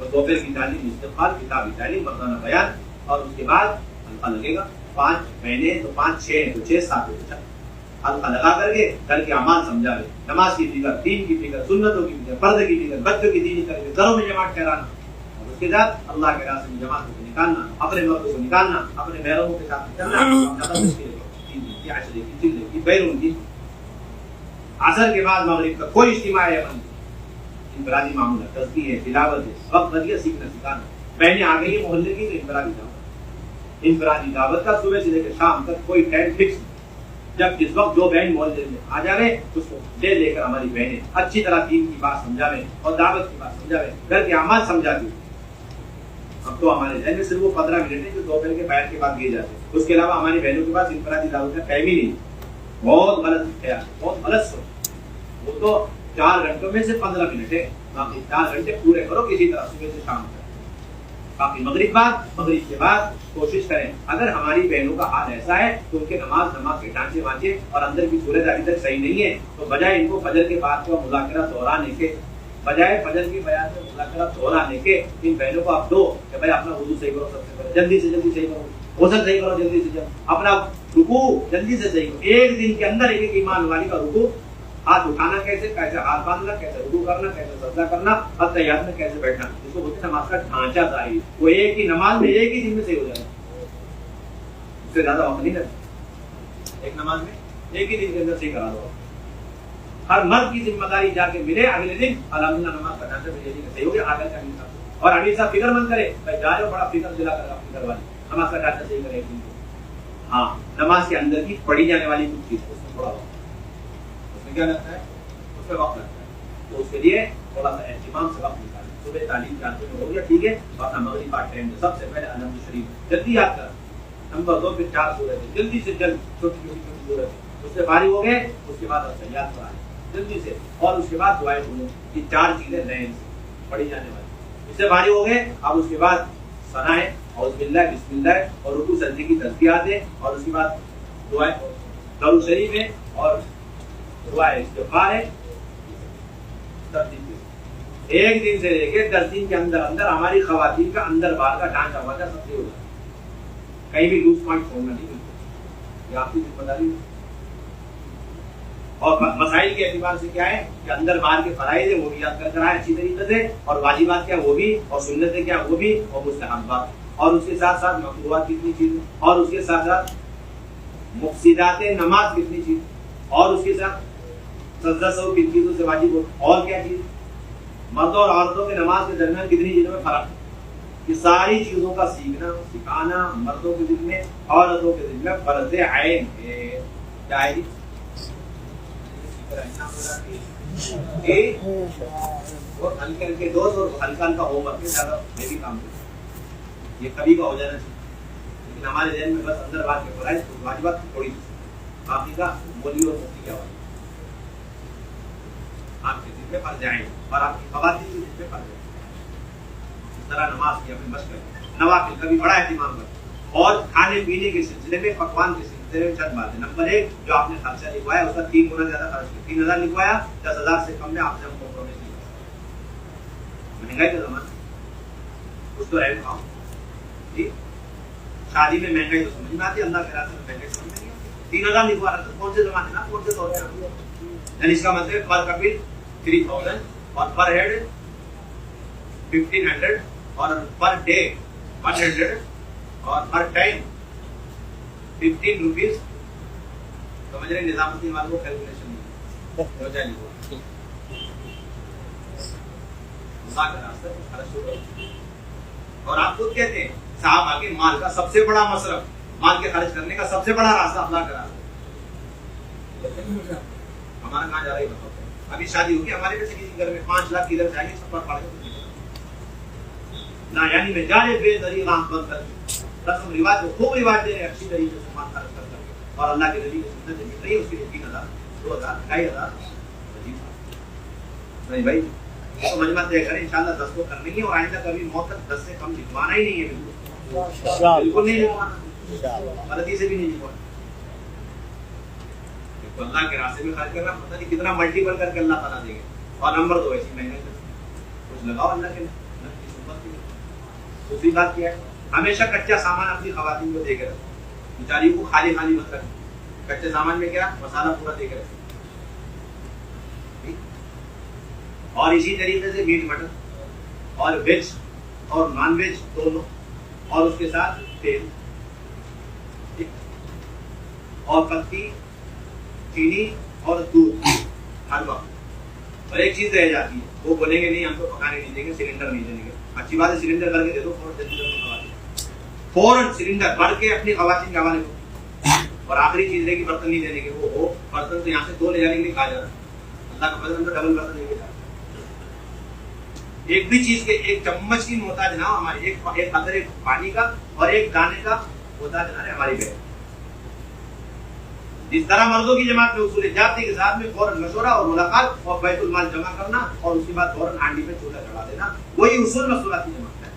دوپہر کی تعلیم استقبال، کتابی تعلیم، مردانہ بیان، اور اس کے بعد حلقہ لگے گا. 5 بہنیں تو 5 6 تو 6 7 حلقہ لگا کر کے گھر کے اعمال سمجھاوے، نماز کی فکر، دین کی فکر، سنتوں کی فکر، پردے کی فکر، بچوں کی دینی تربیت، گھروں میں جماعت ٹھہرانا، اور اس کے بعد اللہ کے راستے میں جماعت کو نکالنا، اپنے مردوں کو نکالنا، اپنے محرموں کے ساتھ نکلنا. بیرون کی عصر کے بعد مغرب کا کوئی اجتماع ہے انفرادی معمول ہے، تزکیہ ہے، تلاوت ہے، وقت بدیا سیکھنا سکھانا. بہنیں آ گئی محلے کی تو انفرادی دعوت، انفرادی دعوت کا صبح سے لے کے شام تک کوئی ٹائم فکس. جب جس وقت جو بہن محلے میں آ جاوے اس کو لے کر ہماری بہنیں اچھی طرح دین کی بات سمجھاوے اور دعوت کی بات سمجھاوے، گھر کے اعمال سمجھاتی. اب تو ہمارے ذہن میں صرف وہ 15 منٹ ہیں جو دوپہر کے بیٹھ کے بعد دیے جاتے ہیں. اس کے علاوہ ہماری بہنوں کے پاس انفرادی دعوت کا ٹائم ہی نہیں. بہت غلط خیال، بہت غلط سوچ. وہ تو 4 گھنٹوں میں سے 15 منٹ ہے، باقی 4 گھنٹے پورے کرو کسی طرح صبح سے شام تک. باقی مغرب کے بعد کوشش کریں. اگر ہماری بہنوں کا حال ایسا ہے تو ان کے نماز کے ڈھانچے وانچے اور اندر کی صورت ابھی تک صحیح نہیں ہے تو بجائے ان کو فجر کے بعد کا مذاکرہ دہرانے کے، بجائے فجر کی بیان میں مذاکرہ دہرانے کے، ان بہنوں کو آپ دو کہ بھائی اپنا وضو صحیح کرو، سب سے پہلے جلدی سے جلدی صحیح کرو، غسل صحیح کرو جلدی سے جلدی، اپنا رکوع جلدی سے صحیح کرو. ایک دن کے اندر ایک ایمان والی کا رکوع ہاتھ اٹھانا کیسے ہاتھ باندھنا کیسے رکوع کرنا کیسے سجدہ کرنا التحیات میں کیسے بیٹھنا، اس کو بولتے ہیں نماز کا ڈھانچہ ظاہری، وہ ایک ہی نماز میں ایک ہی دن میں صحیح ہو جائے، اس سے زیادہ وقت نہیں لگتا، ایک نماز میں ایک ہی دن کے اندر صحیح کرا دو۔ ہر مرد کی ذمہ داری جا کے ملے اگلے دن الحمدللہ نماز کا ڈھانچہ صحیح ہو گیا، آگے کا امیر صاحب اور امیر صاحب فکر مند کرے بھائی جا رہے ہو، بڑا فکر دلا کر اپنی گھر والی نماز کا ڈھانچہ صحیح کرے ایک دن کو۔ ہاں نماز کے اندر کی پڑھی جانے والی کچھ چیز اس میں تھوڑا وقت، اس میں کیا لگتا ہے، اس میں وقت لگتا ہے، تو اس کے لیے تھوڑا سا اہتمام سے وقت نکالیں۔ صبح تعلیم جانتے میں ہو گیا ٹھیک ہے، اپنا مغرب کا ٹائم سب سے پہلے الحمد شریف جلدی یاد کریں، نمبر 2 پھر 4 سورتیں جلدی سے جلد، چھوٹی چھوٹی سورتیں، اس سے فارغ ہو گئے، اس کے بعد التحیات پڑھائیں جلدی سے، اور اس کے بعد دعائیں بولیں، یہ 4 چیزیں نئے پڑھی جانے والی، اس سے فارغ ہو گئے، اب اس کے بعد ثنائیں اعوذ باللہ بسم اللہ اور رکوع سجدے کی تسبیحات ہیں، اور اس کے بعد دعائیں درود شریف ہے اور دعائیں استغفار ہے۔ ایک دن سے لے کے 10 دن کے اندر اندر ہماری خواتین کا اندر باہر کا ڈھانچہ واچا سب سے ہوگا، کہیں بھی لوز پوائنٹ چھوڑنا نہیں ملتا، یہ آپ کی ذمہ داری ہے۔ اور مسائل کے اعتبار سے کیا ہے کہ اندر باہر کے فرائض ہیں وہ بھی یاد کر آئے اچھی طریقے سے، اور واجبات کیا وہ بھی، اور سنتیں کیا وہ بھی، اور مستحبات، اور اس کے ساتھ ساتھ مکروہات کتنی چیزیں، اور اس کے ساتھ ساتھ مفسدات نماز کتنی چیز، اور اس کے ساتھ سجدہ سہو کن چیزوں سے واجب ہو، اور کیا چیز، مردوں اور عورتوں کے نماز کے درمیان کتنی چیزوں میں فرق ہے، یہ ساری چیزوں کا سیکھنا سکھانا مردوں کے دل میں عورتوں کے دل میں فرض عین ہے۔ کیا ہے ہلکے ہلکے دوست اور ہلکا ہلکا ہوم ورک زیادہ ہیوی کام کرتے، یہ کبھی کا ہو جانا چاہیے، لیکن ہمارے ذہن میں بس اندر بات کے فرائض واجبات تھوڑی باقی کا مولی اور مفتی کیا ہوگا، آپ کے دل میں فرض عین اور آپ کی خواتین کے دل میں فرض عین، اس طرح نماز کی اپنی مشق کریں، نوافل کا بھی بڑا اہتمام کریں، اور کھانے پینے کے سلسلے میں پکوان کے سلسلے میں چند باتیں۔ نمبر 1 جو آپ نے خرچہ لکھوایا اس کا 3 گنا زیادہ خرچ کیا، 3000 لکھوایا 10,000 سے کم میں آپ سے ہم کمپرومائز نہیں کر سکتے، مہنگائی کا زمانہ کچھ تو رہے کھاؤ جی، شادی میں مہنگائی تو سمجھ میں آتی ہے، اللہ کے راستے میں مہنگائی سمجھ نہیں آتی، 3000 لکھوا رہا تھا، کون سے زمانے میں کون سے دور میں، یعنی اس کا مطلب پر کپل 3000 اور پر ہیڈ 1500 اور پر ڈے 100 اور پر ٹائم 15 روپیز، سمجھ رہے نظام الدین والوں کو کیلکولیشن ہو جائے گی، اور آپ خود کہتے ہیں صاحب آگے مال کا سب سے بڑا مصرف، مال کے خرچ کرنے کا سب سے بڑا راستہ اللہ کا راستہ، ہمارا کہاں جا رہا ہے بتاؤ، ابھی شادی ہوگی ہمارے میں سے کسی گھر میں 5 لاکھ ادھر جائیں گے سب پر پڑ گئے نہ، یعنی میں جانے بے ذریعہ آنکھ بند کر کے رسم رواج کو خوب رواج دے رہے اچھی طریقے سے مال خرچ کر کے، اور اللہ کے نبی کی سنت مل رہی ہے، اس کے لیے 3000 2000 2500 نہیں بھائی، تو مجمع طے کریں انشاءاللہ 10 کو کرنی ہے، اور آئندہ کبھی موت تک 10 سے کم لکھوانا ہی نہیں ہے، بالکل نہیں لکھوانا، غلطی سے بھی نہیں لکھوانا، اللہ کے راستے میں خرچ کرنا پتہ نہیں کتنا ملٹیپل کر کے اللہ تعالیٰ دے گا۔ اور نمبر 2 ایسی مہنگائی کچھ لگاؤ اللہ کے دوسری بات کیا ہے، ہمیشہ کچا سامان اپنی خواتین کو دے کے رکھو، بیچاری کو خالی خالی مت رکھو، کچے سامان میں کیا مسالہ پورا دے کے رکھو، اور اسی طریقے سے میٹ مٹن اور ویج اور نان ویج دونوں، اور اس کے ساتھ تیل اور پتی چینی اور دودھ ہر وقت، اور ایک چیز رہ جاتی ہے وہ بولیں گے نہیں ہم کو پکانے نہیں دیں گے، سلنڈر نہیں دیں گے، اچھی بات ہے سلنڈر بھر کے دے دو، فوراً سلنڈر بھر کے اپنی خواتین کے حوالے کو، اور آخری چیز ہے کہ برتن نہیں دینے کے، وہ ہو برتن تو یہاں سے 2 لے جانے کے لیے کہا جا رہا ہے، اللہ کا فضل تو ڈبل برتن لے کے جا رہا ہے، ایک بھی چیز کے ایک چمچ کی محتاج نہ ہو ہماری، ایک قطرے پانی کا اور ایک دانے کا محتاج نہ رہے ہماری بہن، جس طرح مردوں کی جماعت میں اصول جاتی کے ساتھ میں فوراً مشورہ اور ملاقات اور بیت المال جمع کرنا، اور اس کے بعد فوراً ہانڈی میں چولہا چڑھا دینا، وہی اصول مشورات کی جماعت ہے۔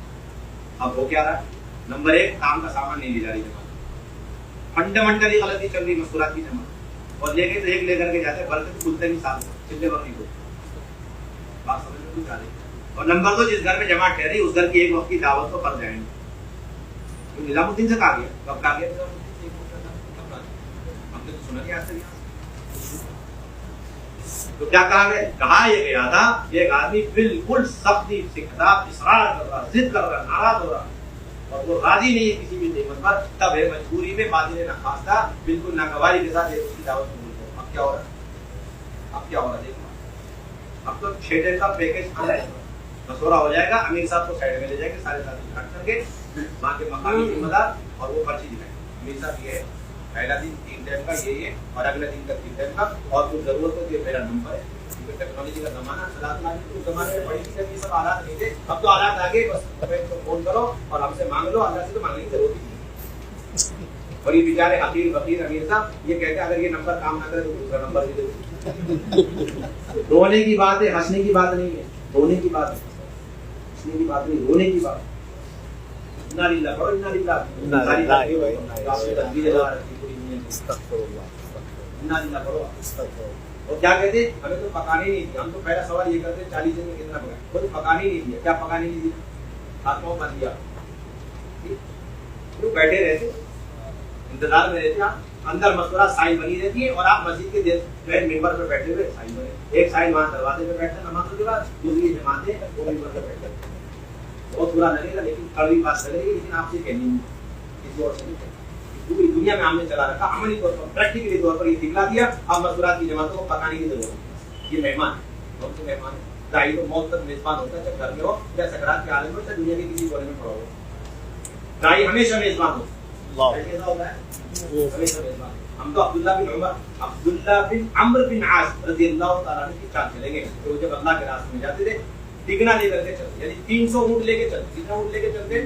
اب ہو کیا رہا ہے، نمبر 1 کام کا سامان نہیں لے جا رہی جماعت، فنڈامنٹلی غلطی چل رہی مشورات کی جماعت، اور لے کے تو ایک لے کر کے جاتے برتن کھلتے نہیں ساتھ چلے وقت نہیں ہوتے، بات سمجھ میں کچھ آ رہی ہے۔ اور نمبر 2 جس گھر میں جماعت ٹھہری اس گھر کی ایک وقت کی دعوت کو پر جائیں گے، نظام الدین سے کہا گیا، کب کہا گیا نظام الدین سے، ہم نے تو سنا نہیں آج تک یہاں تو کیا کہا گیا؟ کہا یہ گیا تھا ایک آدمی بالکل سختی سے خطاب اصرار کر رہا، ضد کر رہا، ناراض ہو رہا اور وہ راضی نہیں ہے کسی بھی نعمت پر، تب ہے مجبوری میں باطل نخواستہ بالکل ناگواری کے ساتھ اس کی دعوت قبول کرو۔ اب کیا ہو رہا ہے؟ اب کیا ہو رہا ہے؟ دیکھو اب تو 6 دن کا پیکج آ جائے گا، مشورہ ہو جائے گا، امیر صاحب کو سائڈ میں لے جائیں گے، سارے ساتھی کھٹ کر کے وہاں کے مقامی ذمہ دار اور وہ پرچی دکھائیں گے، امیر صاحب یہ ہے پہلا دن 3 ٹائم کا یہ ہے اور اگلے دن کا 3 ٹائم کا، اور کچھ ضرورت ہو تو یہ میرا نمبر ہے۔ ٹیکنالوجی کا زمانہ، اس زمانے میں بڑی چیزیں یہ سب آلات نہیں تھے، اب تو آلات آ گئے، بس فون کرو اور ہم سے مانگ لو، اللہ سے تو مانگنے کی ضرورت ہی نہیں۔ اور یہ بیچارے حقیر فقیر امیر صاحب یہ کہتے ہیں اگر یہ نمبر کام نہ کرے تو دوسرا نمبر بھی دے۔ رونے کی بات ہے، ہنسنے کی بات نہیں ہے، رونے کی بات ہے، ہنسنے کی بات نہیں، رونے کی بات ہے۔ انا للہ پڑھو، انا للہ ساری تدبیریں لگا رکھی پوری دنیا میں، انا للہ پڑھو۔ اور کیا کہتے ہیں ہمیں تو پکانے نہیں دیا، ہم تو پہلا سوال یہ کرتے ہیں 40 دن میں کتنا پکائے، وہ تو پکانے نہیں دیا، کیا پکانے نہیں دیا؟ ہاتھ پاؤں بند دیا، کیوں بیٹھے رہتے انتظار میں رہتے، آپ اندر مشورہ سائن بنی رہتی ہے اور آپ مسجد کے جو ہے ممبر پہ بیٹھے ہوئے سائن بنے، ایک سائن وہاں دروازے پہ بیٹھتے ہیں نمازوں کے بعد، دوسری جماعتیں وہ ممبر پہ بیٹھتے ہیں۔ بہت برا لگے گا لیکن کڑوی بات لگے گی، لیکن آپ سے کہنی نہیں، کسی اور سے نہیں کہنی۔ پوری دنیا میں ہم نے چلا رکھا، عملی طور پر پریکٹیکلی طور پر یہ دکھلا دیا، اب مذکورات کی جماعتوں کو پکانے کی ضرورت ہے۔ یہ مہمان ہے، کون سے مہمان ہے؟ داعی تو موت تک میزبان ہوتا ہے، چاہے گھر میں ہو یا سکرات کے عالم ہو، چاہے دنیا کے کسی کونے میں پڑا ہو، داعی ہمیشہ میزبان ہو۔ ایسا ہوتا ہے ہمیشہ میزبان۔ ہم تو عبداللہ بن عمرو بن عاص رضی اللہ تعالیٰ عنہ کی چال چلیں گے، وہ جب اللہ کے راستے میں جاتے تھے ٹکنا لے کر کے چلتے، یعنی 300 اونٹ لے کے چلتے، کتنا اونٹ لے کے چلتے؟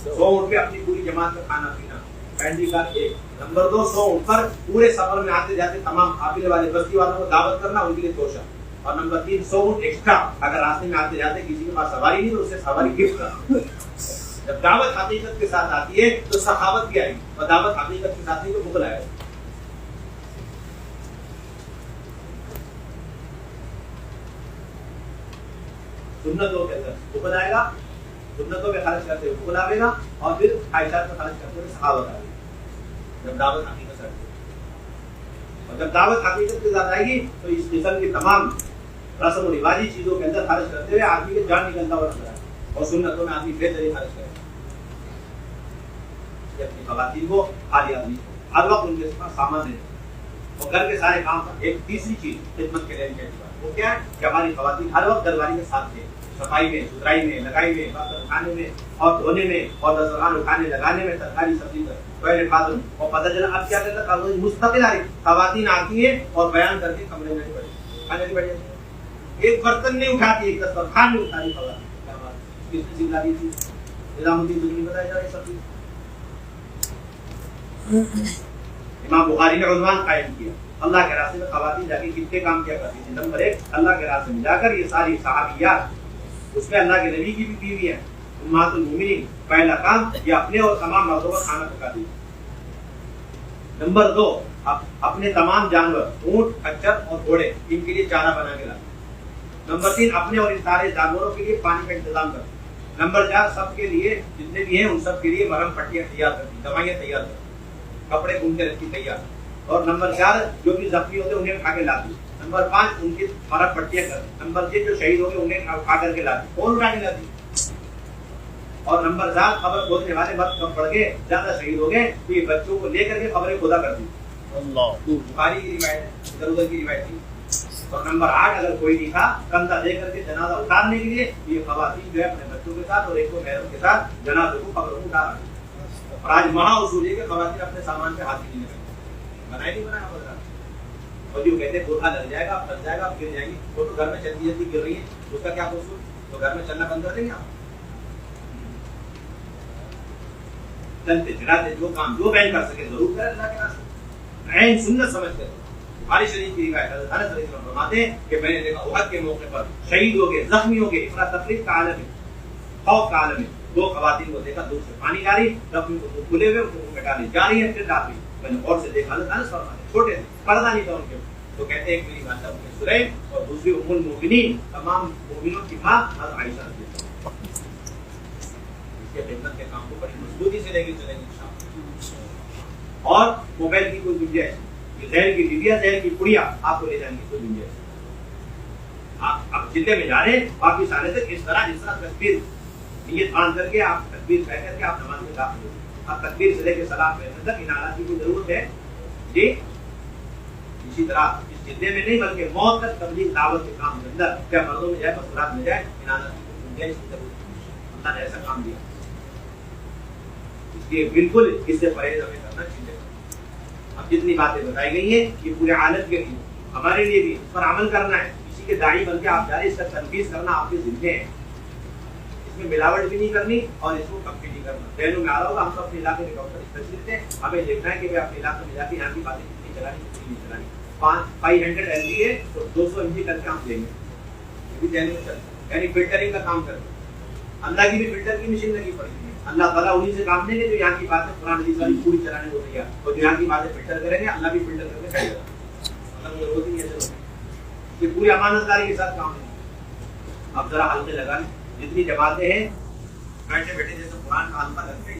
100 اونٹ پہ اپنی پوری جماعت کا کھانا پینا، پینڈی کا ایک نمبر 2 100 اونٹ پر پورے سفر میں آتے جاتے تمام قافلے والے بستی والوں کو دعوت کرنا، ان کے لیے توشہ، اور نمبر 3 100 اونٹ ایکسٹرا، اگر راستے میں آتے جاتے کسی کے پاس سواری نہیں تو اسے سواری گفٹ کرنا۔ جب دعوت حقیقت کے ساتھ آتی ہے تو سخاوت بھی آئے گی، اور دعوت حقیقت کے ساتھ نہیں تو بخل آئے گا۔ سنتوں کے اندر بخل آئے گا، سنتوں میں خرچ کرتے ہوئے بخل آئے گا، اور پھر خواہشات میں خرچ کرتے ہوئے سخاوت آئے گی جب دعوت حقیقت آئے گی۔ اور جب دعوت حقیقت کے ساتھ آئے گی تو اس قسم کی تمام رسم و رواجی چیزوں کے اندر خرچ کرتے ہوئے آدمی کے جان نکلتا ہوا نظر آئے، اور سنتوں میں آدمی بے طریقے خرچ کرے اپنی خواتین کو، ہر آدمی ہر وقت ان کے پاس سامان دے، اور گھر کے سارے کام پر۔ ایک تیسری چیز خدمت کے لیے وہ کیا ہے کہ ہماری خواتین ہر وقت گھر والی کے ساتھ تھے، صفائی میں، ستھرائی میں، لگائی میں، برتن کھانے میں اور دھونے میں، اور دسترخوان اٹھانے لگانے میں، ترکاری سبزی کا ٹوائلٹ باتھ روم، اور پتہ چلا اب کیا کرتا ہے مستقل آ رہی خواتین آتی ہیں اور بیان کر کے کمرے میں بیٹھتی، کھانے میں بیٹھ جاتی، ایک برتن نہیں اٹھاتی، ایک دسترخوان نہیں اٹھاتی خواتین۔ کیا بات کس نے سکھلا دی تھی؟ نظام الدین دہلوی بتایا جا رہا ہے سب چیز۔ امام بخاری نے عنوان قائم کیا، اللہ کے راستے میں خواتین جا کے کتنے کام کیا کرتی تھی۔ نمبر 1 اللہ کے راستے میں جا کر یہ ساری صحابیات، اس میں اللہ کے نبی کی بھی بیوی ہے امہات المومنین، پہلا کام یہ اپنے اور تمام مردوں کا کھانا پکاتی۔ نمبر 2 اپنے تمام جانور اونٹ، خچر اور گھوڑے ان کے لیے چارہ بنا کے لاتی۔ نمبر 3 اپنے اور ان سارے جانوروں کے لیے پانی کا انتظام کرتی۔ نمبر 4 سب کے لیے جتنے بھی ہیں ان سب کے لیے مرہم پٹیاں تیار کرتی، دوائیاں تیار کرتی، کپڑے گھومتے رہتی تیار۔ اور نمبر 4 جو بھی زخمی ہوتے انہیں اٹھا کے لاتی۔ نمبر 5 ان کی مرہم پٹیاں کرتی۔ نمبر 6 جو شہید ہو گئے انہیں اٹھا کر کے لاتی، کون اٹھا کے لاتی؟ اور نمبر 7 قبر کھودنے والے وقت کم پڑ گئے، زیادہ شہید ہو گئے تو یہ بچوں کو لے کر کے قبریں کھودا کرتی۔ بخاری کی روایت ہے، ادھر ادھر کی روایت تھی۔ اور نمبر 8 اگر کوئی نہیں تھا کندھا دے کر کے جنازہ اتارنے کے لیے یہ خواتین جو ہے اپنے بچوں کے ساتھ اور ایک کو محرم کے ساتھ جنازے کو قبر کو اٹھا رہی ہے۔ اور آج مہا اصول ہے کہ خواتین اپنے سامان پہ ہاتھ نہیں لگائیں، بنائی نہیں بنایا بدلا، اور جو کہتے ہیں گوتھا لگ جائے گا، پھنس جائے گا، گر جائیں گی، وہ تو گھر میں چلتی جلدی گر رہی ہے، اس کا کیا قصور؟ تو گھر میں چلنا بند کر دیں گے آپ؟ چلتے چلاتے جو کام جو بہن کر سکے ضرور کریں اللہ کے راستے، عین سنت سمجھ کر۔ بخاری شریف کی روایت حضرت انس رضی اللہ عنہ فرماتے ہیں کہ میں نے دیکھا احد کے موقع پر شہید ہو گئے، زخمی ہو گئے، افراد تفریق کا عالم ہے، خوف کا عالم ہے، 2 خواتین کو دیکھا دور سے پانی لا رہی، زخمی کو کھلے ہوئے ان کو ڈالی جا رہی ہے، پھر ڈال رہی، میں نے غور سے دیکھا، حضرت انس فرماتے ہیں چھوٹے تھے، پردہ نہیں تھا ان کے، تو کہتے ہیں ایک میری والدہ ام سلیم اور دوسری ام المؤمنین، تمام مومنوں کی ماں حضرت عائشہ رضی اللہ عنہا، اس کے خدمت کے کام کو بڑی مضبوطی سے لے کے چلیں گے انشاءاللہ۔ اور موبائل کی کوئی گنجائش، زہر کی ڈبیا، زہر کی پڑیا آپ کو لے جانے کی کوئی گنجائش، آپ جتنے میں جا رہے ہیں واپس آنے تک اس طرح جس طرح تکبیر نیت باندھ کر کے آپ تکبیر کہہ کر کے آپ نماز میں داخل ہو. اب تکبیر سے لے کے سلام پھیرنے تک ان حالات کی کوئی ضرورت ہے جی. اسی طرح اس جتنے میں نہیں بلکہ موت تک تبلیغ دعوت کے کام کے اندر کیا مردوں میں جائے مسورات میں جائے ان حالات کی گنجائش کی ضرورت ہے. اللہ نے ایسا کام دیا اس لیے بالکل اس سے پرہیز ہمیں کرنا چاہیے. اب جتنی باتیں بتائی گئی ہیں یہ پورے عالم کے لیے ہمارے لیے بھی اس پر عمل کرنا ہے. کسی کے داعی بن کے آپ جا رہے اس کا تنفیذ کرنا آپ کے ذمے ہے. اس میں ملاوٹ بھی نہیں کرنی اور اس کو کم بھی نہیں کرنا. ذہنوں میں آ رہا ہوگا ہم تو اپنے علاقے کے ڈاکٹر اسپیشلسٹ ہیں, ہمیں دیکھنا ہے کہ اپنے علاقے میں جا کے یہاں کی باتیں کتنی چلانی کتنی نہیں چلانی. 500 mg ہے تو 200 mg کر کے ہم دیں گے. یہ بھی ذہن میں چلتا یعنی فلٹرنگ کا کام کرتے. اللہ کی بھی فلٹر کی مشین لگی پڑی ہے. اللہ تعالیٰ انہیں سے کام لیں گے جو یہاں کی باتیں قرآن حدیث والی پوری چلانے کو تیار, اور جو یہاں کی باتیں فلٹر کریں گے اللہ بھی فلٹر کر کے کرے گا. اللہ ضرورت ہی نہیں ہے. یہ پوری امانت داری کے ساتھ کام ہے. اب ذرا حلقے لگا لیں, جتنی جماعتیں ہیں بیٹھے بیٹھے جیسے قرآن کا حلقہ لگتے